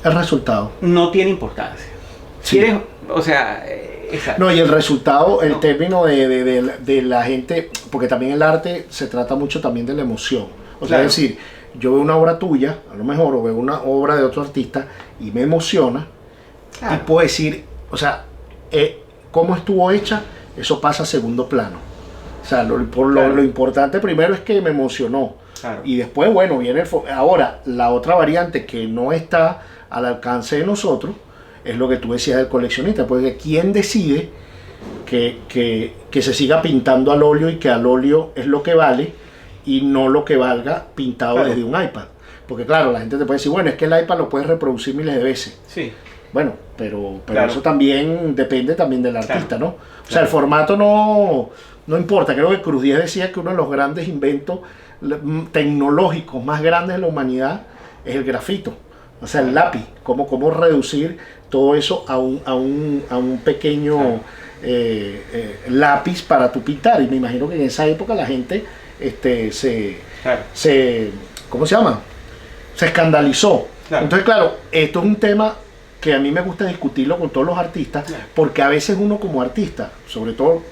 El resultado. no tiene importancia. Sí. ¿Quieres? O sea, exacto. No, y el resultado, el No. término de la gente, porque también el arte se trata mucho también de la emoción. O sea, Claro. es decir, yo veo una obra tuya, a lo mejor, o veo una obra de otro artista y me emociona, Claro. y puedo decir, o sea, cómo estuvo hecha, eso pasa a segundo plano. O sea, Claro. lo importante primero es que me emocionó. Claro. Y después, bueno, viene ahora, la otra variante que no está al alcance de nosotros, es lo que tú decías del coleccionista, porque ¿quién decide que se siga pintando al óleo y que al óleo es lo que vale y no lo que valga pintado Claro. desde un iPad? Porque claro, la gente te puede decir, bueno, es que el iPad lo puedes reproducir miles de veces. Sí. Bueno, pero Claro. eso también depende también del artista, Claro. ¿no? O sea, el formato no importa. Creo que Cruz Diez decía que uno de los grandes inventos tecnológicos más grandes de la humanidad es el grafito. O sea, el lápiz. Cómo reducir todo eso a un pequeño lápiz para tu pintar. Y me imagino que en esa época la gente Claro. ¿cómo se llama? Se escandalizó. Claro. Entonces, claro, esto es un tema que a mí me gusta discutirlo con todos los artistas, Claro. porque a veces uno como artista, sobre todo,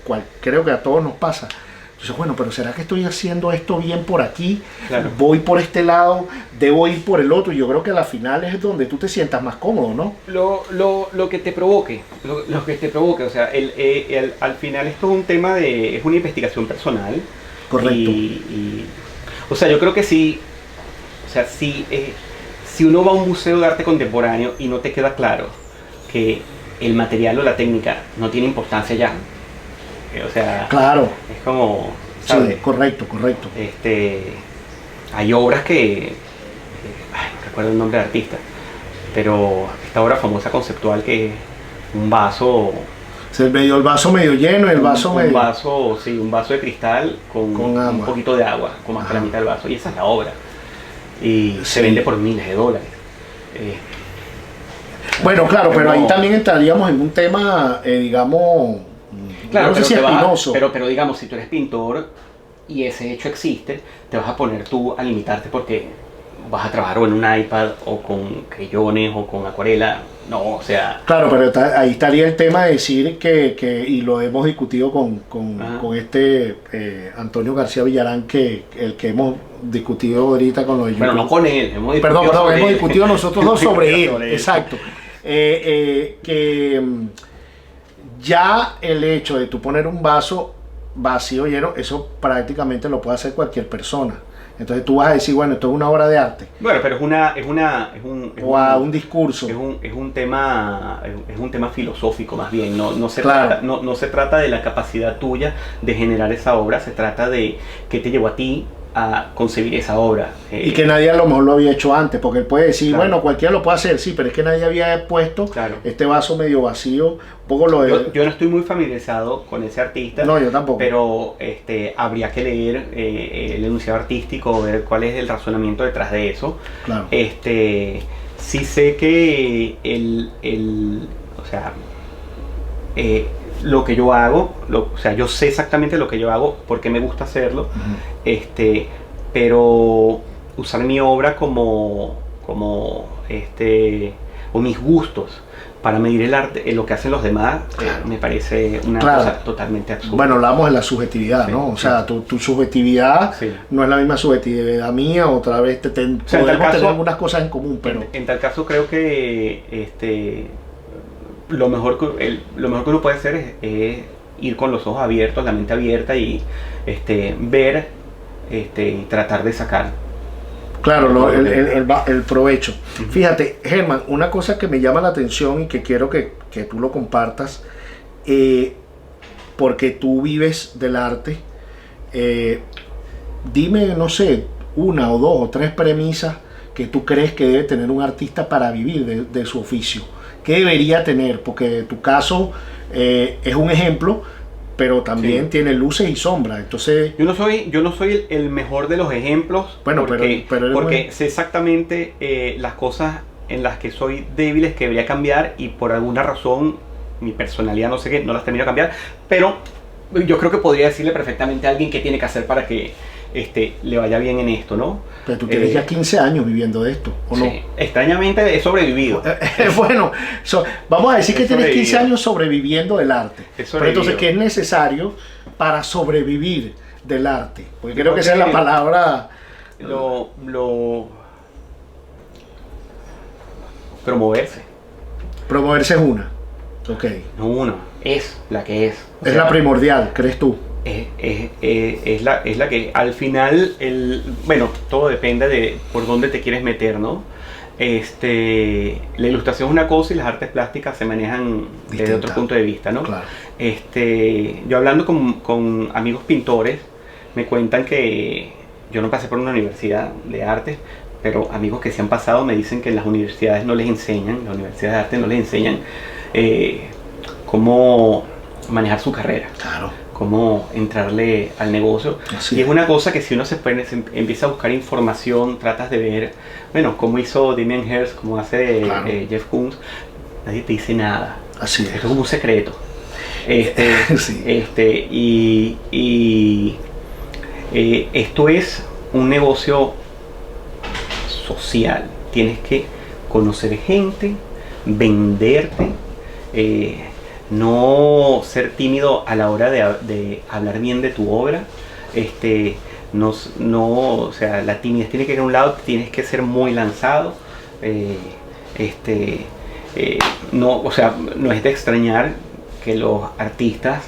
creo que a todos nos pasa, entonces, bueno, pero ¿será que estoy haciendo esto bien por aquí? Claro. Voy por este lado, debo ir por el otro, y yo creo que a la final es donde tú te sientas más cómodo, ¿no? Lo que te provoque, lo que te provoque, o sea, al final esto es un tema es una investigación personal. Correcto. O sea, yo creo que sí, o sea, si uno va a un museo de arte contemporáneo y no te queda claro que el material o la técnica no tiene importancia ya, o sea, Claro, es como, ¿sabes? sí, correcto. Hay obras no recuerdo el nombre del artista, pero esta obra famosa conceptual que es un vaso, El vaso medio lleno, el vaso medio... un vaso de cristal con Con un agua. poquito de agua, como hasta la Ajá. mitad del vaso, y esa es la obra. Y Sí. se vende por miles de dólares. Bueno, claro, pero ahí No. también entraríamos en un tema, digamos, Claro, no sé pero, si espinoso. pero digamos, si tú eres pintor y ese hecho existe, te vas a poner tú a limitarte porque vas a trabajar o en un iPad o con crayones o con acuarela. No, o sea, Claro, pero ahí estaría el tema de decir y lo hemos discutido con Antonio García Villarán, el que hemos discutido ahorita con los de bueno, YouTube. no con él, hemos discutido Perdón, sobre hemos él. discutido nosotros dos sobre él, Sobre él. exacto. Ya el hecho de tú poner un vaso vacío lleno, eso prácticamente lo puede hacer cualquier persona. Entonces tú vas a decir, bueno, esto es una obra de arte, Bueno, pero es un discurso. es un tema filosófico más bien. No se Claro. trata, no se trata de la capacidad tuya de generar esa obra, se trata de qué te llevó a ti a concebir esa obra. Y que nadie a lo mejor lo había hecho antes, porque él puede decir, Claro. bueno, cualquiera lo puede hacer, sí, pero es que nadie había puesto Claro. este vaso medio vacío, un poco lo de... Yo no estoy muy familiarizado con ese artista. No, yo tampoco. Pero habría que leer el enunciado artístico, ver cuál es el razonamiento detrás de eso. Claro. Sí sé que o sea, lo que yo hago, o sea, yo sé exactamente lo que yo hago, porque me gusta hacerlo, Ujú. pero usar mi obra como o mis gustos para medir el arte, lo que hacen los demás, Claro. me parece una Claro. cosa totalmente absurda. Bueno, hablamos de la subjetividad, Sí, ¿no? O sí. sea, tu subjetividad Sí. no es la misma subjetividad mía, otra vez sea, en podemos tal caso- tener algunas cosas en común, pero... En tal caso creo que lo mejor que uno puede hacer es ir con los ojos abiertos, la mente abierta y ver y tratar de sacar. Claro, el provecho. Fíjate, Germán, una cosa que me llama la atención y que quiero que tú lo compartas, porque tú vives del arte, dime, no sé, una o dos o tres premisas que tú crees que debe tener un artista para vivir de su oficio? ¿Qué debería tener? Porque tu caso es un ejemplo, pero también Sí. tiene luces y sombras. Entonces, Yo no soy el mejor de los ejemplos, bueno, pero eres porque sé exactamente las cosas en las que soy débiles que debería cambiar y por alguna razón mi personalidad no sé qué, no las termino de cambiar, pero yo creo que podría decirle perfectamente a alguien qué tiene que hacer para que le vaya bien en esto, ¿no? pero tú tienes ya 15 años viviendo de esto, ¿o no? Sí, extrañamente he sobrevivido. Bueno, vamos a decir que He tienes 15 sobrevivido. años sobreviviendo del arte. He Pero sobrevivido. entonces, ¿qué es necesario para sobrevivir del arte? Porque Yo creo que esa es la que palabra. lo promoverse. Promoverse es una. Ok. No uno, es la que es. O Es sea, la primordial, ¿crees tú? es la que al final, bueno, todo depende de por dónde te quieres meter, ¿no? La ilustración es una cosa y las artes plásticas se manejan desde Distinta. otro punto de vista, ¿no? Claro. Yo hablando con amigos pintores, me cuentan que yo no pasé por una universidad de arte, pero amigos que se han pasado me dicen que en las universidades no les enseñan, las universidades de arte no les enseñan cómo manejar su carrera, Claro. cómo entrarle al negocio. Así Y es es. una cosa que si uno se empieza a buscar información, tratas de ver, bueno, cómo hizo Damien Hirst, cómo hace Claro. Jeff Koons, nadie te dice nada. Así Esto es. es como un secreto. Sí. Esto es un negocio social. Tienes que conocer gente, venderte, no ser tímido a la hora de hablar bien de tu obra. O sea, la timidez tiene que ir a un lado, tienes que ser muy lanzado. No, o sea, no es de extrañar que los artistas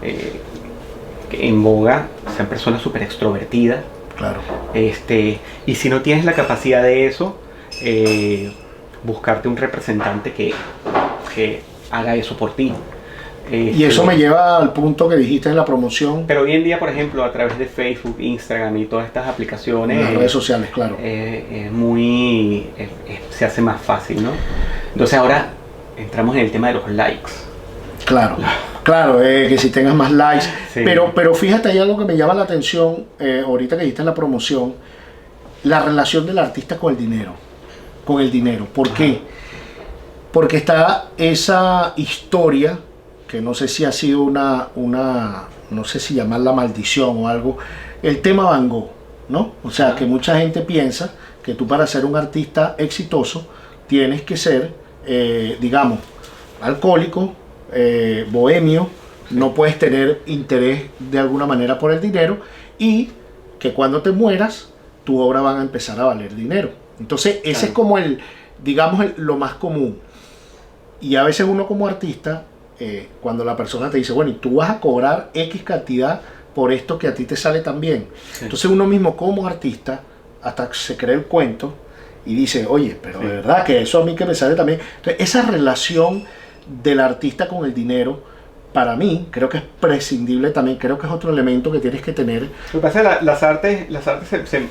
que en boga sean personas súper extrovertidas. Claro. Y si no tienes la capacidad de eso, buscarte un representante que haga eso por ti. Y eso me lleva al punto que dijiste en la promoción, Pero hoy en día, por ejemplo, a través de Facebook, Instagram y todas estas aplicaciones, en las redes sociales, claro. se hace más fácil, ¿no? Entonces ahora entramos en el tema de los likes. Claro, claro, que si tengas más likes. Sí. Pero fíjate, hay algo que me llama la atención, ahorita que dijiste en la promoción, la relación del artista con el dinero. Con el dinero. ¿Por qué? Porque está esa historia, que no sé si ha sido no sé si llamarla maldición o algo, el tema Van Gogh, ¿no? O sea, que mucha gente piensa que tú para ser un artista exitoso tienes que ser, digamos, alcohólico, bohemio, no puedes tener interés de alguna manera por el dinero y que cuando te mueras tu obra van a empezar a valer dinero. Entonces ese es como digamos, lo más común. Y a veces uno como artista, cuando la persona te dice, bueno, y tú vas a cobrar X cantidad por esto que a ti te sale tan bien. Sí. Entonces uno mismo como artista, hasta se cree el cuento y dice, oye, pero Sí. de verdad que eso a mí que me sale también. Entonces esa relación del artista con el dinero, para mí, creo que es prescindible también, creo que es otro elemento que tienes que tener. Lo que pasa es que las artes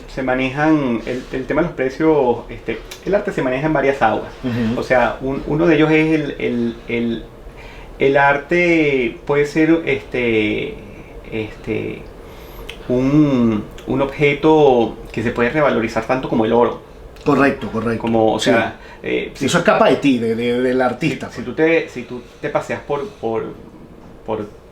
se manejan, el tema de los precios, el arte se maneja en varias aguas. Ujú. O sea, uno de ellos es el arte puede ser un objeto que se puede revalorizar tanto como el oro. Correcto, correcto. Como, o Sí. sea, si, Eso escapa de ti, del artista. si tú te paseas por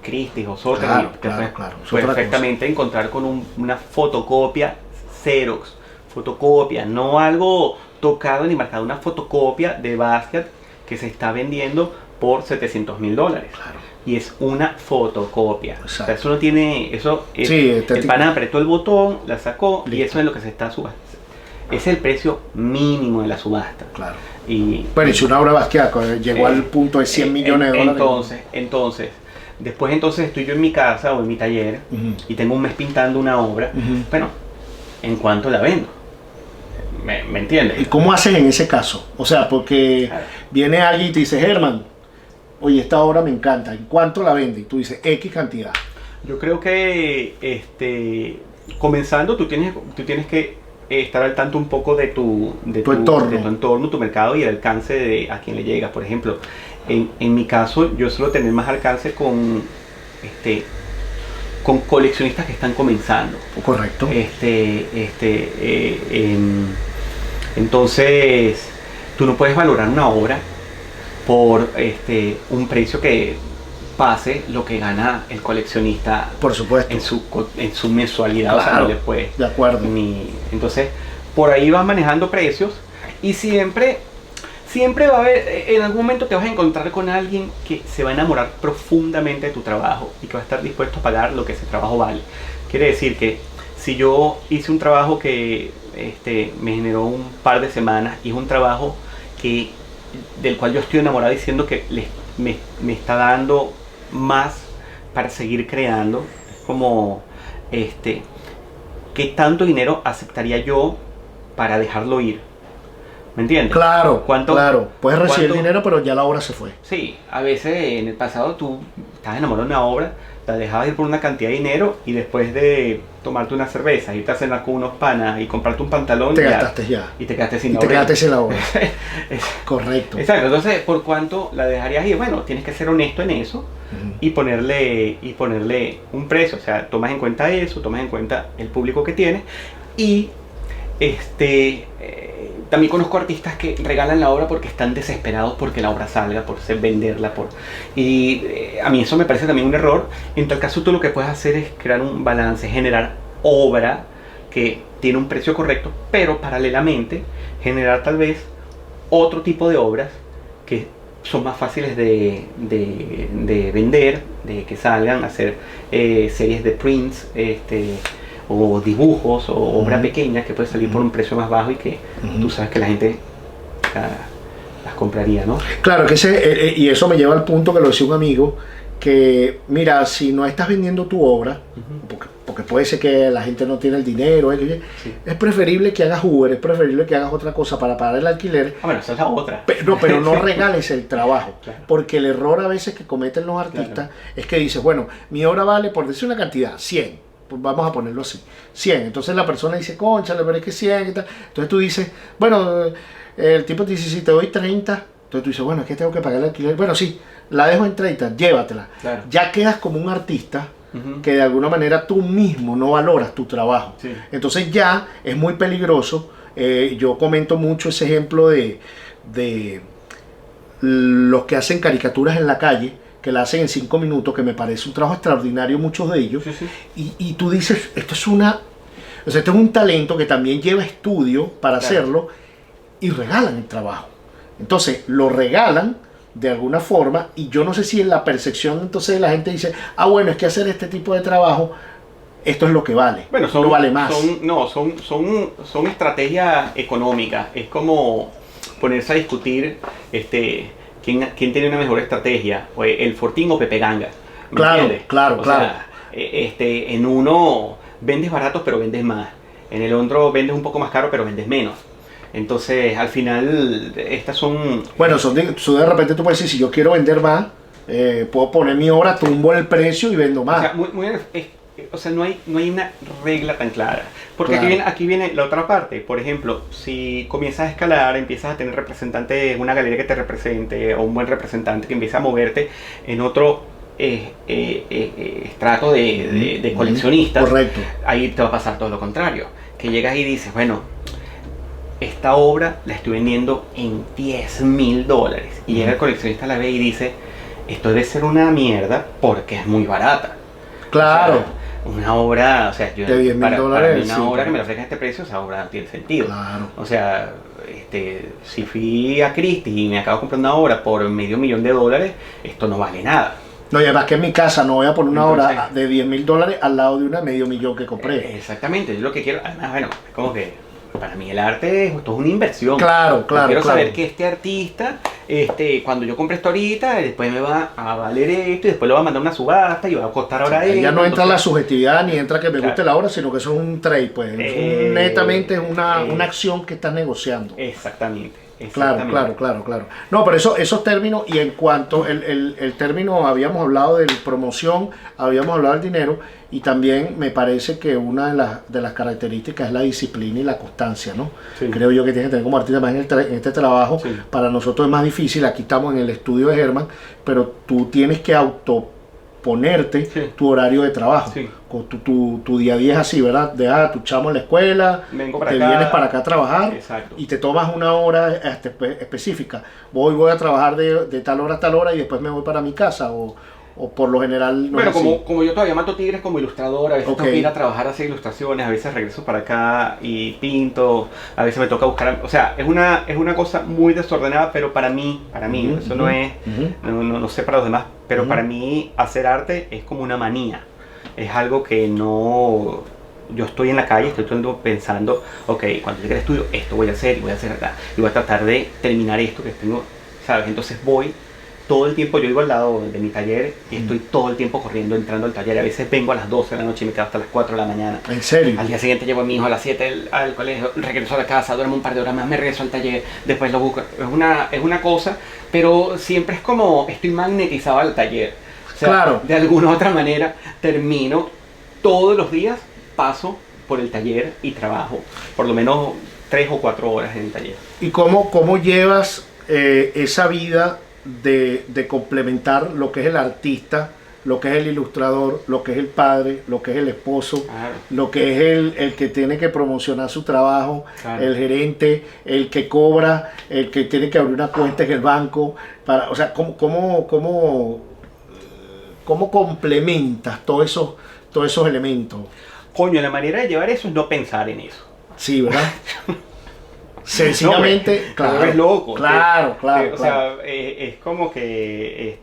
Christie's o Sotheby's, Claro, te claro, puedes claro. Es otra perfectamente encontrar con una fotocopia Xerox, fotocopia, no algo tocado ni marcado, una fotocopia de Basquiat que se está vendiendo por $700,000. Claro. Y es una fotocopia. O sea, Exacto. eso no tiene, eso es, Sí, el pana apretó el botón, la sacó y Listo. eso es lo que se está subastando. Es el precio mínimo de la subasta. Claro. Y Bueno, y si una obra Basquiat llegó al punto de 100 millones de dólares. Entonces, después estoy yo en mi casa o en mi taller Ujú. y tengo un mes pintando una obra. Ujú. Bueno, ¿en cuánto la vendo? ¿Me entiendes? ¿Y cómo haces en ese caso? O sea, porque Claro. viene alguien y te dice, Germán, oye, esta obra me encanta, ¿en cuánto la vende? Y tú dices, X cantidad. Yo creo que comenzando tú tienes que estar al tanto un poco de Tu entorno. de tu entorno, tu mercado y el alcance de a quién le llegas. Por ejemplo, en mi caso, yo suelo tener más alcance con coleccionistas que están comenzando. Correcto. Entonces, tú no puedes valorar una obra por un precio que pase lo que gana el coleccionista Por supuesto. en su mensualidad. Claro, o sea, no le puedes de acuerdo. entonces, por ahí vas manejando precios y siempre va a haber, en algún momento te vas a encontrar con alguien que se va a enamorar profundamente de tu trabajo y que va a estar dispuesto a pagar lo que ese trabajo vale. Quiere decir que si yo hice un trabajo que me generó un par de semanas y es un trabajo del cual yo estoy enamorado diciendo que me está dando más para seguir creando, es como ¿qué tanto dinero aceptaría yo para dejarlo ir? ¿Me entiendes? Claro, claro. Puedes recibir cuánto? dinero, pero ya la obra se fue. Sí, a veces en el pasado tú estás enamorado de una obra, la dejabas ir por una cantidad de dinero y después de tomarte una cerveza, irte a cenar con unos panas y comprarte un pantalón, Te gastaste ya. y te quedaste sin Y la te obra. quedaste sin la obra. Correcto. Exacto, entonces, ¿por cuánto la dejarías ir? Bueno, tienes que ser honesto en eso Ujú. y ponerle un precio. O sea, tomas en cuenta eso, tomas en cuenta el público que tienes y también conozco artistas que regalan la obra porque están desesperados porque la obra salga, por venderla, a mí eso me parece también un error. En tal caso tú lo que puedes hacer es crear un balance, generar obra que tiene un precio correcto, pero paralelamente generar tal vez otro tipo de obras que son más fáciles de vender, de que salgan, hacer series de prints, o dibujos o obra pequeña que puede salir por un precio más bajo y que tú sabes que la gente las compraría, ¿no? Claro, que y eso me lleva al punto que lo decía un amigo, que mira, si no estás vendiendo tu obra, porque puede ser que la gente no tiene el dinero, Sí. es preferible que hagas Uber, es preferible que hagas otra cosa para pagar el alquiler. Bueno, esa es la otra. Pero no regales el trabajo, Claro. porque el error a veces que cometen los artistas es que dices, bueno, mi obra vale, por decir una cantidad, 100. Pues vamos a ponerlo así, 100. Entonces la persona dice, cónchale, pero es que 100 y tal. Entonces tú dices, bueno, el tipo te dice, si te doy 30, entonces tú dices, bueno, es que tengo que pagar el alquiler. Bueno, sí, la dejo en 30, llévatela. Claro. Ya quedas como un artista que de alguna manera tú mismo no valoras tu trabajo. Sí. Entonces ya es muy peligroso. Yo comento mucho ese ejemplo de los que hacen caricaturas en la calle, que la hacen en 5 minutos, que me parece un trabajo extraordinario, muchos de ellos. Sí, sí. Y tú dices, esto es un talento que también lleva estudio para hacerlo, y regalan el trabajo. Entonces lo regalan de alguna forma, y yo no sé si en la percepción entonces la gente dice, bueno, es que hacer este tipo de trabajo, esto es lo que vale, Bueno, no vale más. Son estrategias económicas. Es como ponerse a discutir quién tiene una mejor estrategia, o el Fortín o Pepe Ganga. ¿Me Claro, entiendes? claro, O claro. sea, en uno vendes baratos pero vendes más. En el otro vendes un poco más caro pero vendes menos. Entonces, al final, estas son... Bueno, de repente tú puedes decir, si yo quiero vender más, puedo poner mi obra, tumbo el precio y vendo O más. sea, no hay una regla tan clara. Porque Claro. aquí viene la otra parte. Por ejemplo, si comienzas a escalar, empiezas a tener representantes, una galería que te represente, o un buen representante que empieza a moverte en otro estrato de coleccionistas. Correcto. Ahí te va a pasar todo lo contrario. Que llegas y dices, bueno, esta obra la estoy vendiendo en $10,000. Y llega el coleccionista, la ve y dice, esto debe ser una mierda porque es muy barata. Claro. O sea, una obra, o sea, yo, De $10,000, para mí una sí, obra claro. que me la ofrezca este precio, esa obra no tiene sentido. Claro. O sea, si fui a Christie y me acabo de comprar una obra por $500,000, esto no vale nada. No, y además que en mi casa no voy a poner una Entonces, obra de $10,000 al lado de una $500,000 que compré. Exactamente, yo lo que quiero, además, bueno, es como que para mí el arte es una inversión. Claro, Yo claro, quiero claro. saber que este artista, cuando yo compre esto ahorita, después me va a valer esto y después lo va a mandar a una subasta y va a costar ahora Ahí esto. ya no entra entonces- la subjetividad ni entra que me guste Claro. la obra, sino que eso es un trade, pues. Netamente es una eh, acción que estás negociando. Exactamente. Claro. No, pero esos términos, y en cuanto el término, habíamos hablado de promoción, habíamos hablado del dinero, y también me parece que una de las características es la disciplina y la constancia, ¿no? Sí. Creo yo que tienes que tener como artista más en este trabajo. Sí. Para nosotros es más difícil, aquí estamos en el estudio de Germán, pero tú tienes que ponerte tu horario de trabajo. Sí. Tu día a día es así, ¿verdad? Dejas a tu chamo en la escuela, vienes para acá a trabajar. Exacto. Y te tomas una hora específica. Voy a trabajar de tal hora a tal hora y después me voy para mi casa, o por lo general no. Bueno, como yo todavía mato tigres como ilustrador, a veces tengo que ir a trabajar a hacer ilustraciones, a veces regreso para acá y pinto, a veces me toca buscar, o sea, es una cosa muy desordenada, pero para mí, eso no es, no sé para los demás, pero para mí hacer arte es como una manía, es algo que no, yo estoy en la calle, estoy todo el tiempo pensando, ok, cuando llegue al estudio, esto voy a hacer acá, y voy a tratar de terminar esto que tengo, ¿sabes? Entonces voy todo el tiempo, yo vivo al lado de mi taller y estoy todo el tiempo corriendo, entrando al taller. A veces vengo a las 12 de la noche y me quedo hasta las 4 de la mañana. ¿En serio? Al día siguiente llevo a mi hijo a las 7 al colegio, regreso a la casa, duermo un par de horas más, me regreso al taller, después lo busco. Es una cosa, pero siempre es como estoy magnetizado al taller. O sea, claro. De alguna u otra manera termino todos los días, paso por el taller y trabajo por lo menos 3 o 4 horas en el taller. ¿Y cómo llevas esa vida de complementar lo que es el artista, lo que es el ilustrador, lo que es el padre, lo que es el esposo, claro, lo que es el que tiene que promocionar su trabajo, claro, el gerente, el que cobra, el que tiene que abrir una cuenta en el banco, o sea, ¿cómo complementas todos esos elementos? Coño, la manera de llevar eso es no pensar en eso. Sí, ¿verdad? Sencillamente, no, claro, es loco. Claro. O sea, es como que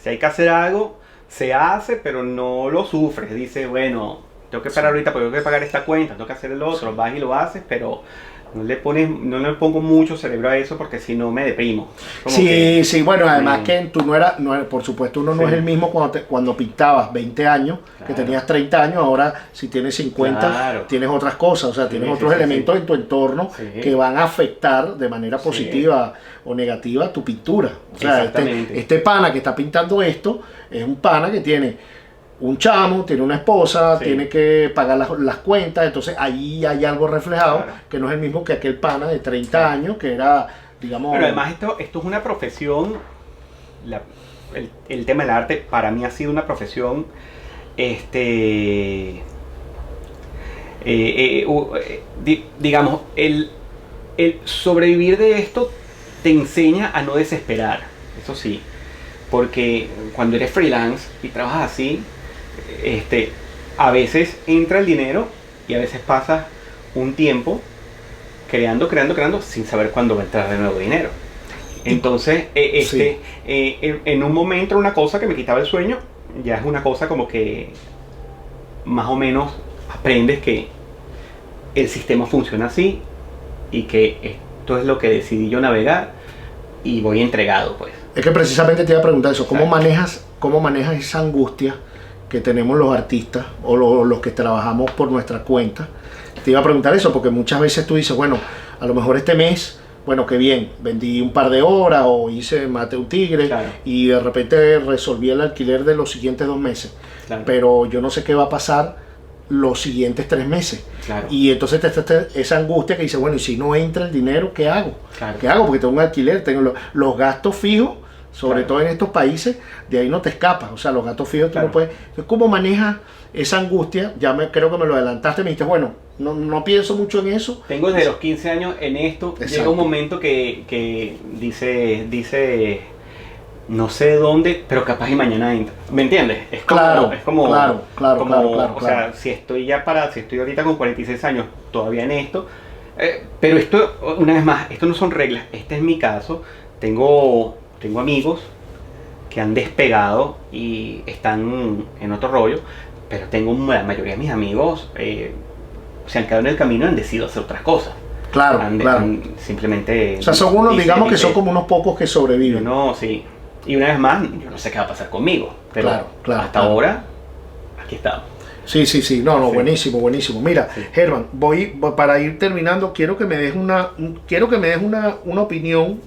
si hay que hacer algo, se hace, pero no lo sufres. Dice, bueno, tengo que esperar ahorita porque tengo que pagar esta cuenta, tengo que hacer el otro, vas y lo haces, pero no le pongo mucho cerebro a eso porque si no me deprimo. Sí, bueno, además que tú no eras, por supuesto uno no es el mismo cuando pintabas 20 años, claro, que tenías 30 años, ahora si tienes 50, claro, tienes otras cosas, o sea, tienes otros elementos en tu entorno que van a afectar de manera positiva o negativa tu pintura. O sea, este pana que está pintando esto es un pana que tiene un chamo, tiene una esposa, tiene que pagar las cuentas, entonces ahí hay algo reflejado, claro, que no es el mismo que aquel pana de 30 años que era, digamos... Pero además esto es una profesión, el tema del arte para mí ha sido una profesión, digamos, el sobrevivir de esto te enseña a no desesperar, eso sí, porque cuando eres freelance y trabajas así, a veces entra el dinero y a veces pasas un tiempo creando sin saber cuándo va a entrar de nuevo dinero. Entonces, en un momento una cosa que me quitaba el sueño, ya es una cosa como que más o menos aprendes que el sistema funciona así y que esto es lo que decidí yo navegar y voy entregado, pues. Es que precisamente te iba a preguntar eso, ¿cómo manejas esa angustia que tenemos los artistas o los que trabajamos por nuestra cuenta? Te iba a preguntar eso porque muchas veces tú dices, bueno, a lo mejor este mes, bueno, qué bien, vendí un par de horas o maté un tigre, claro, y de repente resolví el alquiler de los siguientes 2 meses, claro, pero yo no sé qué va a pasar los siguientes 3 meses, claro, y entonces esa angustia que dice, bueno, y si no entra el dinero, ¿qué hago? Claro. ¿Qué hago? Porque tengo un alquiler, tengo los gastos fijos, sobre todo en estos países, de ahí no te escapas, o sea, los gastos fijos tú no puedes. Entonces, ¿cómo manejas esa angustia? Creo que me lo adelantaste, me dijiste, bueno, no pienso mucho en eso. Tengo desde los 15 años en esto. Exacto. Llega un momento que dice, no sé dónde, pero capaz y mañana entra. ¿Me entiendes? Es como, claro. O sea, si estoy ahorita con 46 años todavía en esto, pero esto, una vez más, esto no son reglas, este es mi caso. Tengo amigos que han despegado y están en otro rollo, pero la mayoría de mis amigos se han quedado en el camino y han decidido hacer otras cosas. Claro. Simplemente... O sea, son unos, digamos que son como unos pocos que sobreviven. No, sí. Y una vez más, yo no sé qué va a pasar conmigo, pero hasta ahora, aquí estamos. Sí, no, Sí. buenísimo, buenísimo. Mira, Sí. Germán, para ir terminando, quiero que me des una opinión,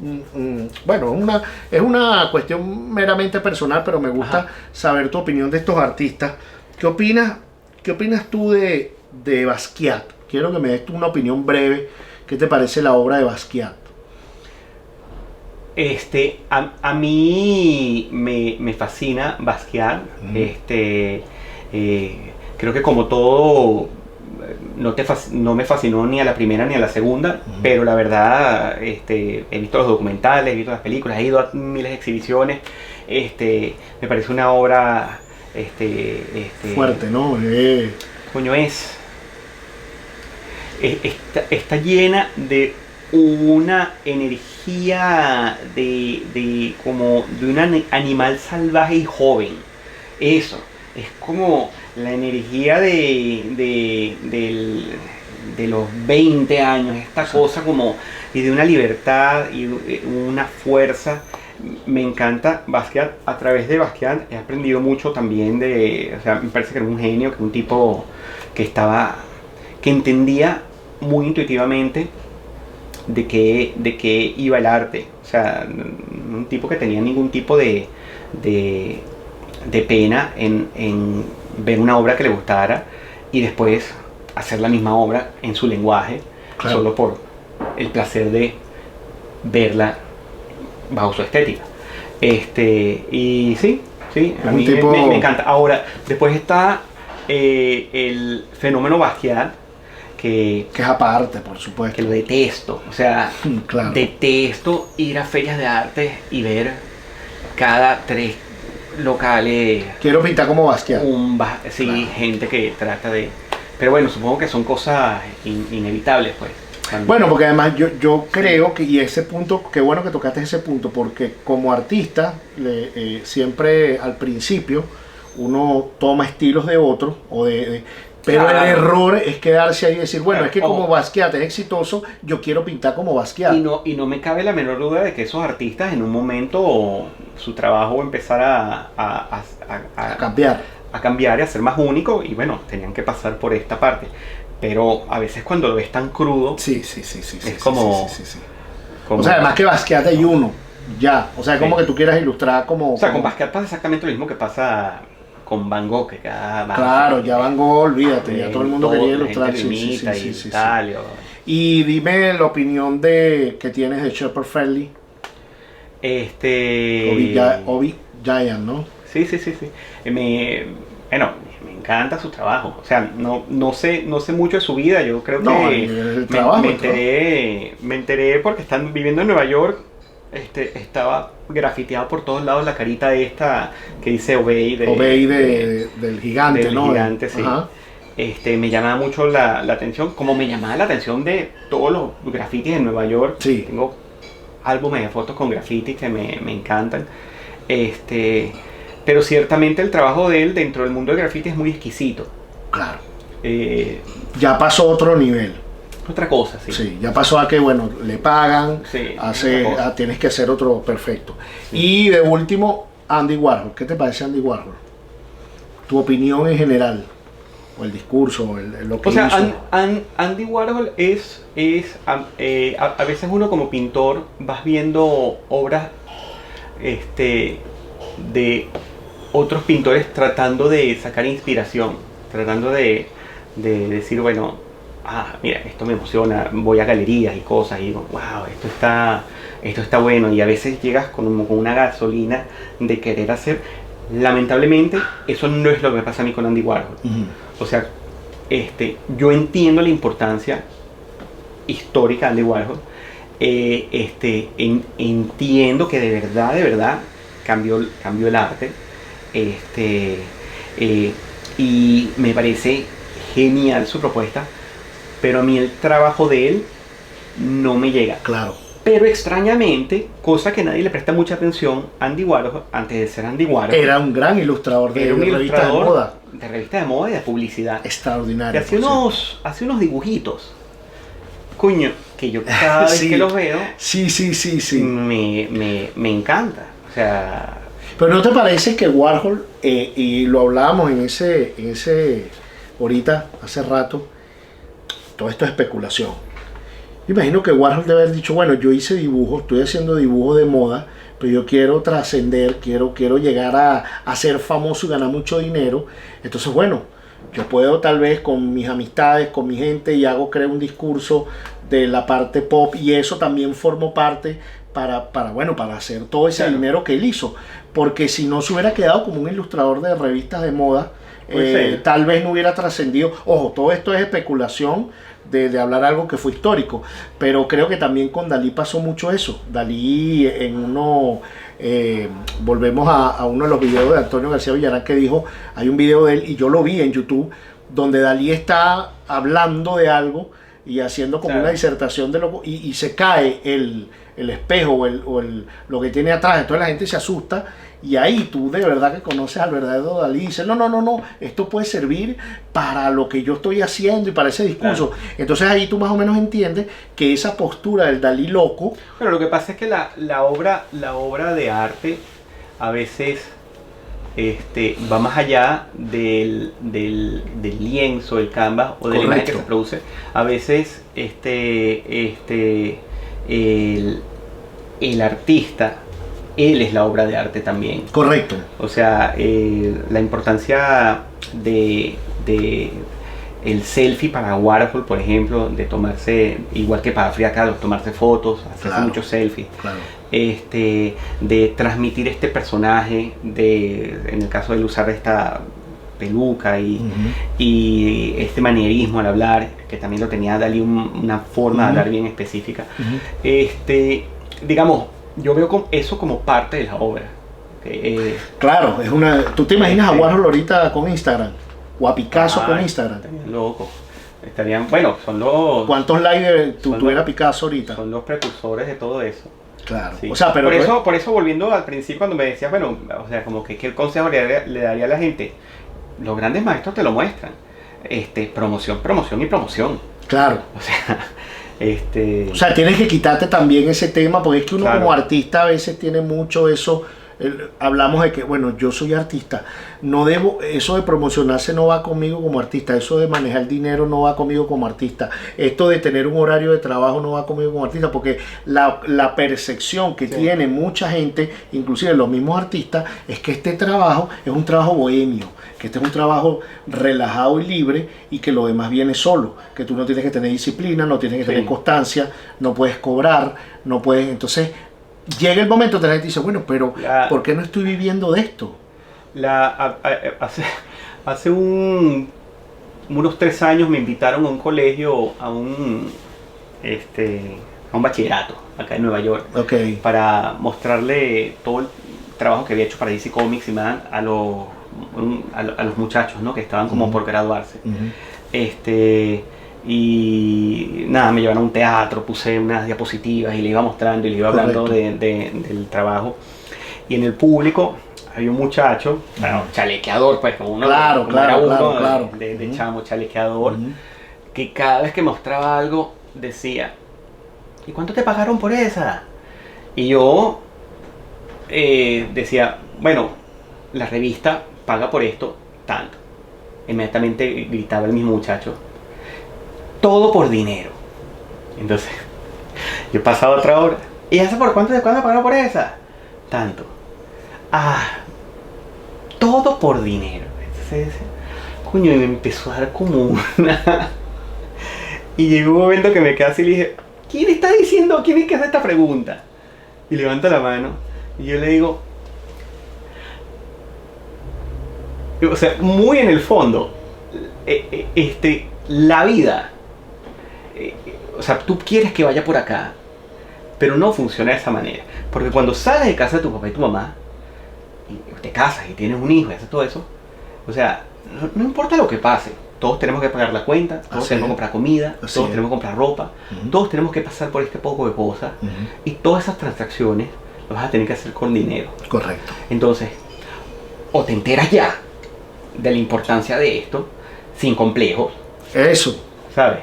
bueno, es una cuestión meramente personal, pero me gusta Ajá. saber tu opinión de estos artistas. ¿Qué opinas, qué opinas tú de Basquiat? Quiero que me des tú una opinión breve. ¿Qué te parece la obra de Basquiat? A mí me fascina Basquiat. Creo que como todo, no me fascinó ni a la primera ni a la segunda, pero la verdad, he visto los documentales, he visto las películas, he ido a miles de exhibiciones. Me parece una obra, Fuerte, ¿no? coño, está llena de una energía como de un animal salvaje y joven. Eso, es como la energía de los 20 años, esta cosa como, y de una libertad y una fuerza. Me encanta Basquiat. A través de Basquiat he aprendido mucho también o sea, me parece que era un genio, que era un tipo que entendía muy intuitivamente de qué iba el arte. O sea, un tipo que tenía ningún tipo de pena en ver una obra que le gustara y después hacer la misma obra en su lenguaje, Claro. solo por el placer de verla bajo su estética. Y sí, a Un mí tipo- me encanta. Ahora, después está el fenómeno Basquiat, que Que es aparte, por que supuesto. lo detesto. O sea, Claro. detesto ir a ferias de arte y ver cada 3 locales Quiero pintar como Basquiat. sí, Claro. gente que trata de... Pero bueno, supongo que son cosas inevitables, pues. Bueno, porque además yo creo que, y ese punto, qué bueno que tocaste ese punto, porque como artista, siempre al principio uno toma estilos de otros, pero Claro. el error es quedarse ahí y decir, bueno, Claro, es que como ojo. Basquiat es exitoso, yo quiero pintar como Basquiat. Y no me cabe la menor duda de que esos artistas en un momento su trabajo va a empezar A cambiar. a cambiar y a ser más único, y bueno, tenían que pasar por esta parte. Pero a veces cuando lo ves tan crudo, Sí. Es como- Sí. como- O sea, además que Basquiat hay uno, ya. O sea, como Sí. que tú quieras ilustrar como... o sea, con como- Basquiat pasa exactamente lo mismo que pasa con Van Gogh, que cada Claro, ya Van Gogh, olvídate, ya todo el mundo quería la ilustrar. gente lo imita y tal. Y dime la opinión que tienes de Shepard Fairey, Obi Giant, ¿no? Sí. Bueno, me encanta su trabajo. O sea, no sé mucho de su vida. Yo creo No, que el trabajo, me enteré porque están viviendo en Nueva York. Estaba grafiteado por todos lados la carita esta que dice Obey del gigante, del ¿no? gigante, sí. Ajá. Me llamaba mucho la atención, como me llamaba la atención de todos los grafitis en Nueva York. Sí. Tengo álbumes de fotos con grafitis que me encantan. Pero ciertamente el trabajo de él dentro del mundo del graffiti es muy exquisito. Claro. Eh, Ya pasó a otro nivel. Otra cosa, sí. Sí, ya pasó a que, bueno, le pagan, Sí, otra cosa. tienes que hacer otro perfecto. Y de último, Andy Warhol. ¿Qué te parece Andy Warhol? Tu opinión en general, o el discurso, lo que O sea, hizo. Andy Warhol a veces uno como pintor vas viendo obras de otros pintores tratando de sacar inspiración, tratando de decir, bueno, mira, esto me emociona, voy a galerías y cosas y digo, wow, esto está bueno, y a veces llegas con una gasolina de querer hacer. Lamentablemente eso no es lo que me pasa a mí con Andy Warhol. Ujú. O sea, yo entiendo la importancia histórica de Andy Warhol. Entiendo que de verdad cambió el arte. Y me parece genial su propuesta, pero a mí el trabajo de él no me llega. Claro. Pero extrañamente, cosa que nadie le presta mucha atención, Andy Warhol, antes de ser Andy Warhol, Era un gran ilustrador de era un revistas de ilustrador moda. de revistas de moda y de publicidad. Extraordinario. Que hacía por cierto. hacía unos dibujitos. Coño, que yo cada vez Sí. que los veo Sí. me encanta. O sea, Pero ¿no te parece que Warhol, y lo hablábamos en ese ahorita, hace rato, todo esto es especulación. Imagino que Warhol debe haber dicho, bueno, yo hice dibujos, estoy haciendo dibujos de moda, pero yo quiero trascender, quiero llegar a ser famoso y ganar mucho dinero. Entonces, bueno, yo puedo tal vez con mis amistades, con mi gente, y creo un discurso de la parte pop, y eso también formó parte para hacer todo ese dinero que él hizo. Porque si no se hubiera quedado como un ilustrador de revistas de moda, tal vez no hubiera trascendido. Ojo, todo esto es especulación de hablar algo que fue histórico, pero creo que también con Dalí pasó mucho eso. Dalí volvemos a uno de los videos de Antonio García Villarán, que dijo, hay un video de él y yo lo vi en YouTube, donde Dalí está hablando de algo y haciendo como una disertación de lo, y se cae el espejo o lo que tiene atrás. Entonces la gente se asusta, y ahí tú de verdad que conoces al verdadero Dalí y dices, no, esto puede servir para lo que yo estoy haciendo y para ese discurso. Entonces ahí tú más o menos entiendes que esa postura del Dalí loco... Pero lo que pasa es que la obra de arte a veces va más allá del lienzo, del canvas o de la imagen que se produce. A veces el artista, él es la obra de arte también. Correcto. O sea, la importancia de el selfie para Warhol, por ejemplo, de tomarse, igual que para Frida Kahlo, tomarse fotos, hacerse muchos selfies. Claro. De transmitir este personaje, en el caso de usar esta peluca y este manierismo al hablar, que también lo tenía Dalí, una forma de hablar bien específica. Digamos, yo veo eso como parte de la obra. Claro, ¿tú te imaginas a Warhol ahorita con Instagram? O a Picasso con Instagram. Estarían locos. Bueno, son los... ¿Cuántos likes tuviera Picasso ahorita? Son los precursores de todo eso. Claro. Sí. O sea, pero por eso, volviendo al principio, cuando me decías, bueno, o sea, como que qué consejo le daría a la gente. Los grandes maestros te lo muestran. Promoción y promoción. Claro. O sea, O sea, tienes que quitarte también ese tema, porque es que uno como artista a veces tiene mucho eso. Hablamos de que, bueno, yo soy artista, no debo, eso de promocionarse no va conmigo como artista, eso de manejar dinero no va conmigo como artista, esto de tener un horario de trabajo no va conmigo como artista, porque la percepción que tiene mucha gente, inclusive los mismos artistas, es que este trabajo es un trabajo bohemio, que este es un trabajo relajado y libre, y que lo demás viene solo, que tú no tienes que tener disciplina, no tienes que tener constancia, no puedes cobrar, no puedes, entonces llega el momento que la gente dice, bueno, pero ¿por qué no estoy viviendo de esto? Hace unos 3 años me invitaron a un colegio, a un bachillerato acá en Nueva York, para mostrarle todo el trabajo que había hecho para DC Comics y Man a los muchachos, ¿no? Que estaban como por graduarse. Y nada, me llevaron a un teatro, puse unas diapositivas y le iba mostrando y le iba hablando del trabajo. Y en el público había un muchacho, chalequeador, pues como uno, de chamo, chalequeador, que cada vez que mostraba algo decía, ¿y cuánto te pagaron por esa? Y yo decía, bueno, la revista paga por esto tanto. Inmediatamente gritaba el mismo muchacho, todo por dinero. Entonces yo pasaba otra hora, ¿y esa por cuánto pagaron por esa? Tanto. Todo por dinero. Entonces, coño, y me empezó a dar como una... Y llegó un momento que me quedé así y le dije, ¿quién es que hace esta pregunta? Y levanta la mano y yo le digo, o sea, muy en el fondo, la vida, o sea, tú quieres que vaya por acá, pero no funciona de esa manera. Porque cuando sales de casa de tu papá y tu mamá, y te casas y tienes un hijo y haces todo eso, o sea, no importa lo que pase, todos tenemos que pagar la cuenta, todos tenemos que comprar comida, todos tenemos que comprar ropa, todos tenemos que pasar por este poco de cosas, y todas esas transacciones las vas a tener que hacer con dinero. Correcto. Entonces, o te enteras ya de la importancia de esto, sin complejos. Eso. ¿Sabes?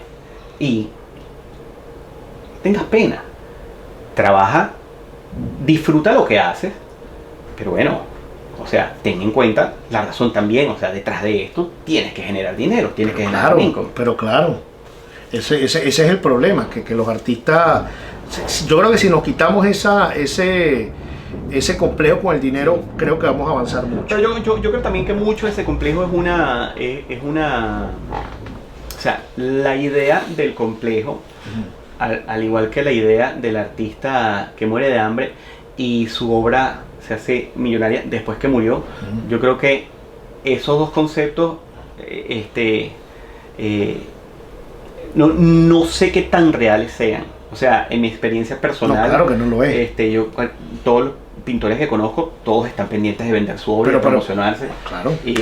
Y tengas pena. Trabaja, disfruta lo que haces, pero bueno, o sea, ten en cuenta la razón también, o sea, detrás de esto tienes que generar dinero, tienes que generar Claro, income. pero claro, ese es el problema, que los artistas, yo creo que si nos quitamos ese complejo con el dinero, creo que vamos a avanzar mucho. Pero yo creo también que mucho de ese complejo es una, o sea, la idea del complejo, al igual que la idea del artista que muere de hambre y su obra se hace millonaria después que murió, yo creo que esos dos conceptos, no sé qué tan reales sean. O sea, en mi experiencia personal, No, claro que no lo es. Todos los pintores que conozco, todos están pendientes de vender su obra, de promocionarse. Claro. Y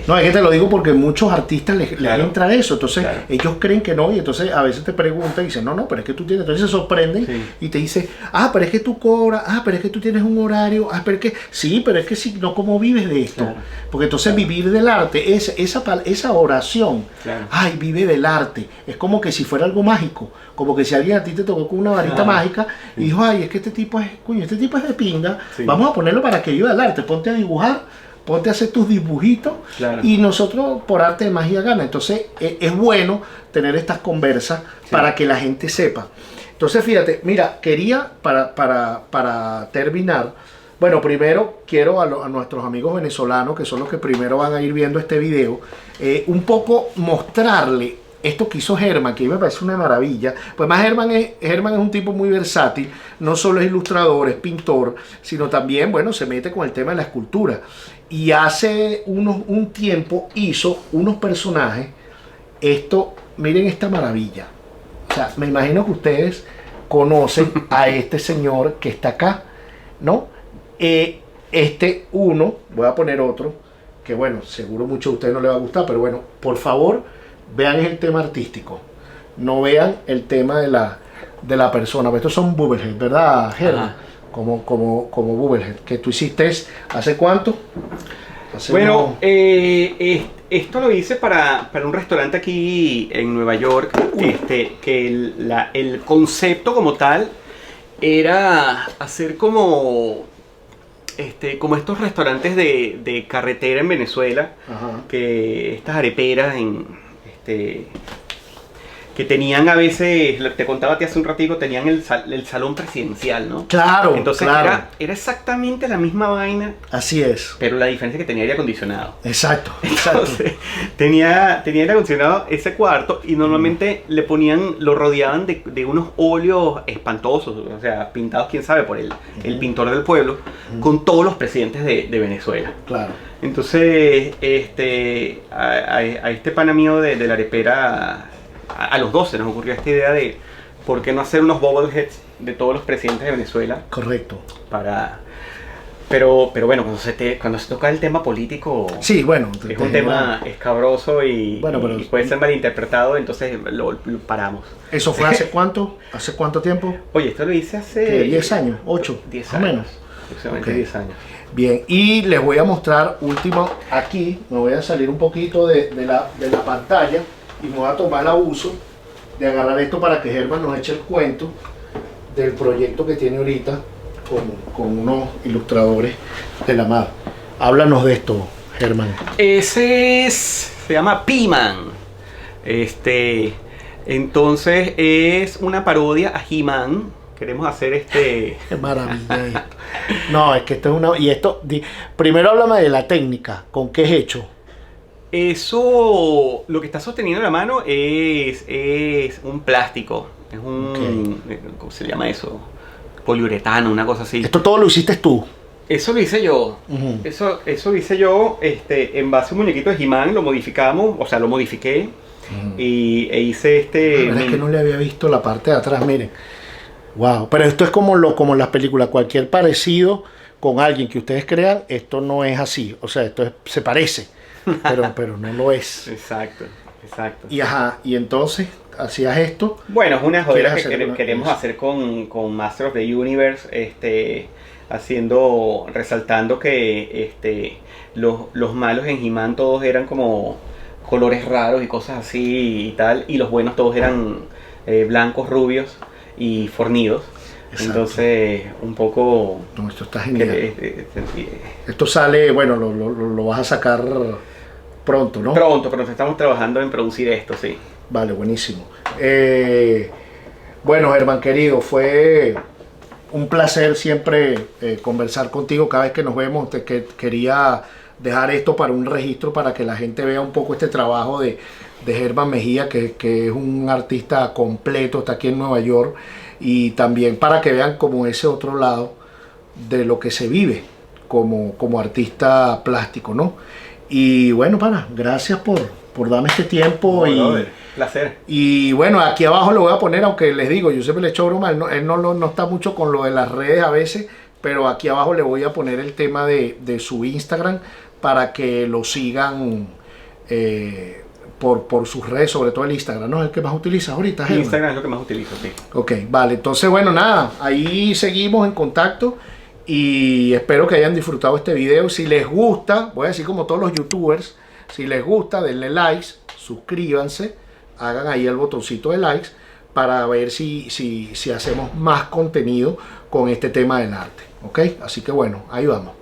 No, es que te lo digo porque muchos artistas les entra eso, entonces claro, ellos creen que no, y entonces a veces te preguntan y dicen, no, pero es que tú tienes, entonces se sorprenden y te dicen, pero es que tú cobras, pero es que tú tienes un horario, pero es que, sí, pero es que si no, ¿cómo vives de esto? Claro. Porque entonces vivir del arte, esa oración, vive del arte, es como que si fuera algo mágico, como que si alguien a ti te tocó con una varita mágica y dijo, es que este tipo es de pinga, vamos a ponerlo para que viva del arte, ponte a dibujar, ponte a hacer tus dibujitos y nosotros por arte de magia gana. Entonces es bueno tener estas conversas para que la gente sepa. Entonces fíjate, mira, quería para terminar, bueno, primero quiero a nuestros amigos venezolanos, que son los que primero van a ir viendo este video, un poco mostrarle esto que hizo Germán, que a mí me parece una maravilla. Pues más Germán es un tipo muy versátil, no solo es ilustrador, es pintor, sino también, bueno, se mete con el tema de la escultura. Y hace un tiempo hizo unos personajes, miren esta maravilla. O sea, me imagino que ustedes conocen a este señor que está acá, ¿no? Voy a poner otro, que bueno, seguro mucho a ustedes no les va a gustar, pero bueno, por favor, vean el tema artístico, no vean el tema de la persona. Estos son Bubblehead, ¿verdad, Germán? Como Bubblehead, que tú hiciste ¿hace cuánto? Bueno, esto lo hice para un restaurante aquí en Nueva York, que el concepto como tal era hacer como estos restaurantes de carretera en Venezuela, que estas areperas que tenían a veces, te contaba hace un ratito, tenían el salón presidencial, ¿no? Claro, entonces claro. Era exactamente la misma vaina. Así es. Pero la diferencia es que tenía aire acondicionado. Exacto. Entonces, tenía aire acondicionado ese cuarto y normalmente lo rodeaban de unos óleos espantosos, o sea, pintados, quién sabe, por el pintor del pueblo, con todos los presidentes de Venezuela. Claro. Entonces, a este pana mío de la arepera, a los 12 nos ocurrió esta idea de por qué no hacer unos bobbleheads de todos los presidentes de Venezuela. Correcto. Pero bueno, cuando se toca el tema político, sí, bueno, es un tema escabroso y puede ser malinterpretado, entonces lo paramos. ¿Eso fue hace cuánto? ¿Hace cuánto tiempo? Oye, esto lo hice hace... 10 años, 8, 10 años. O menos. Aproximadamente 10 años. Bien, y les voy a mostrar aquí, me voy a salir un poquito de la pantalla y me voy a tomar el abuso de agarrar esto para que Germán nos eche el cuento del proyecto que tiene ahorita con unos ilustradores de la MAD. Háblanos de esto, Germán. Se llama P-Man. Entonces es una parodia a He-Man. Queremos hacer ¡Qué maravilla! No, es que esto es primero háblame de la técnica, ¿con qué es hecho? Eso, lo que está sosteniendo en la mano es un plástico. Es ¿cómo se llama eso? Poliuretano, una cosa así. ¿Esto todo lo hiciste tú? Eso lo hice yo. Eso lo hice yo en base a un muñequito de He-Man, lo modificamos, o sea, lo modifiqué e hice La verdad es que no le había visto la parte de atrás, miren. Wow, pero esto es como en las películas, cualquier parecido con alguien que ustedes crean, esto no es así, o sea, se parece, pero no lo es. Exacto. Y entonces, ¿hacías esto? Bueno, es una jodera que queremos hacer con Master of the Universe, resaltando que los malos en He-Man todos eran como colores raros y cosas así y tal, y los buenos todos eran blancos, rubios y fornidos, Exacto. Entonces, un poco... No, esto está genial. que, Esto sale, bueno, lo vas a sacar pronto, ¿no? pronto estamos trabajando en producir esto, sí. Vale, buenísimo. Bueno, Germán querido, fue un placer siempre conversar contigo cada vez que nos vemos. Quería dejar esto para un registro para que la gente vea un poco este trabajo de Germán Mejía, que es un artista completo, está aquí en Nueva York, y también para que vean como ese otro lado de lo que se vive como artista plástico, ¿no? Y bueno, gracias por darme este tiempo. Placer. Y bueno, aquí abajo lo voy a poner, aunque les digo, yo siempre le echo broma, él no está mucho con lo de las redes a veces, pero aquí abajo le voy a poner el tema de su Instagram para que lo sigan por sus redes, sobre todo el Instagram, ¿no? Es el que más utilizas ahorita, Germán. Instagram es lo que más utilizo, sí. Ok, vale, entonces bueno, nada, ahí seguimos en contacto y espero que hayan disfrutado este video. Si les gusta, voy a decir como todos los youtubers, si les gusta, denle likes, suscríbanse, hagan ahí el botoncito de likes para ver si hacemos más contenido con este tema del arte, ¿ok? Así que bueno, ahí vamos.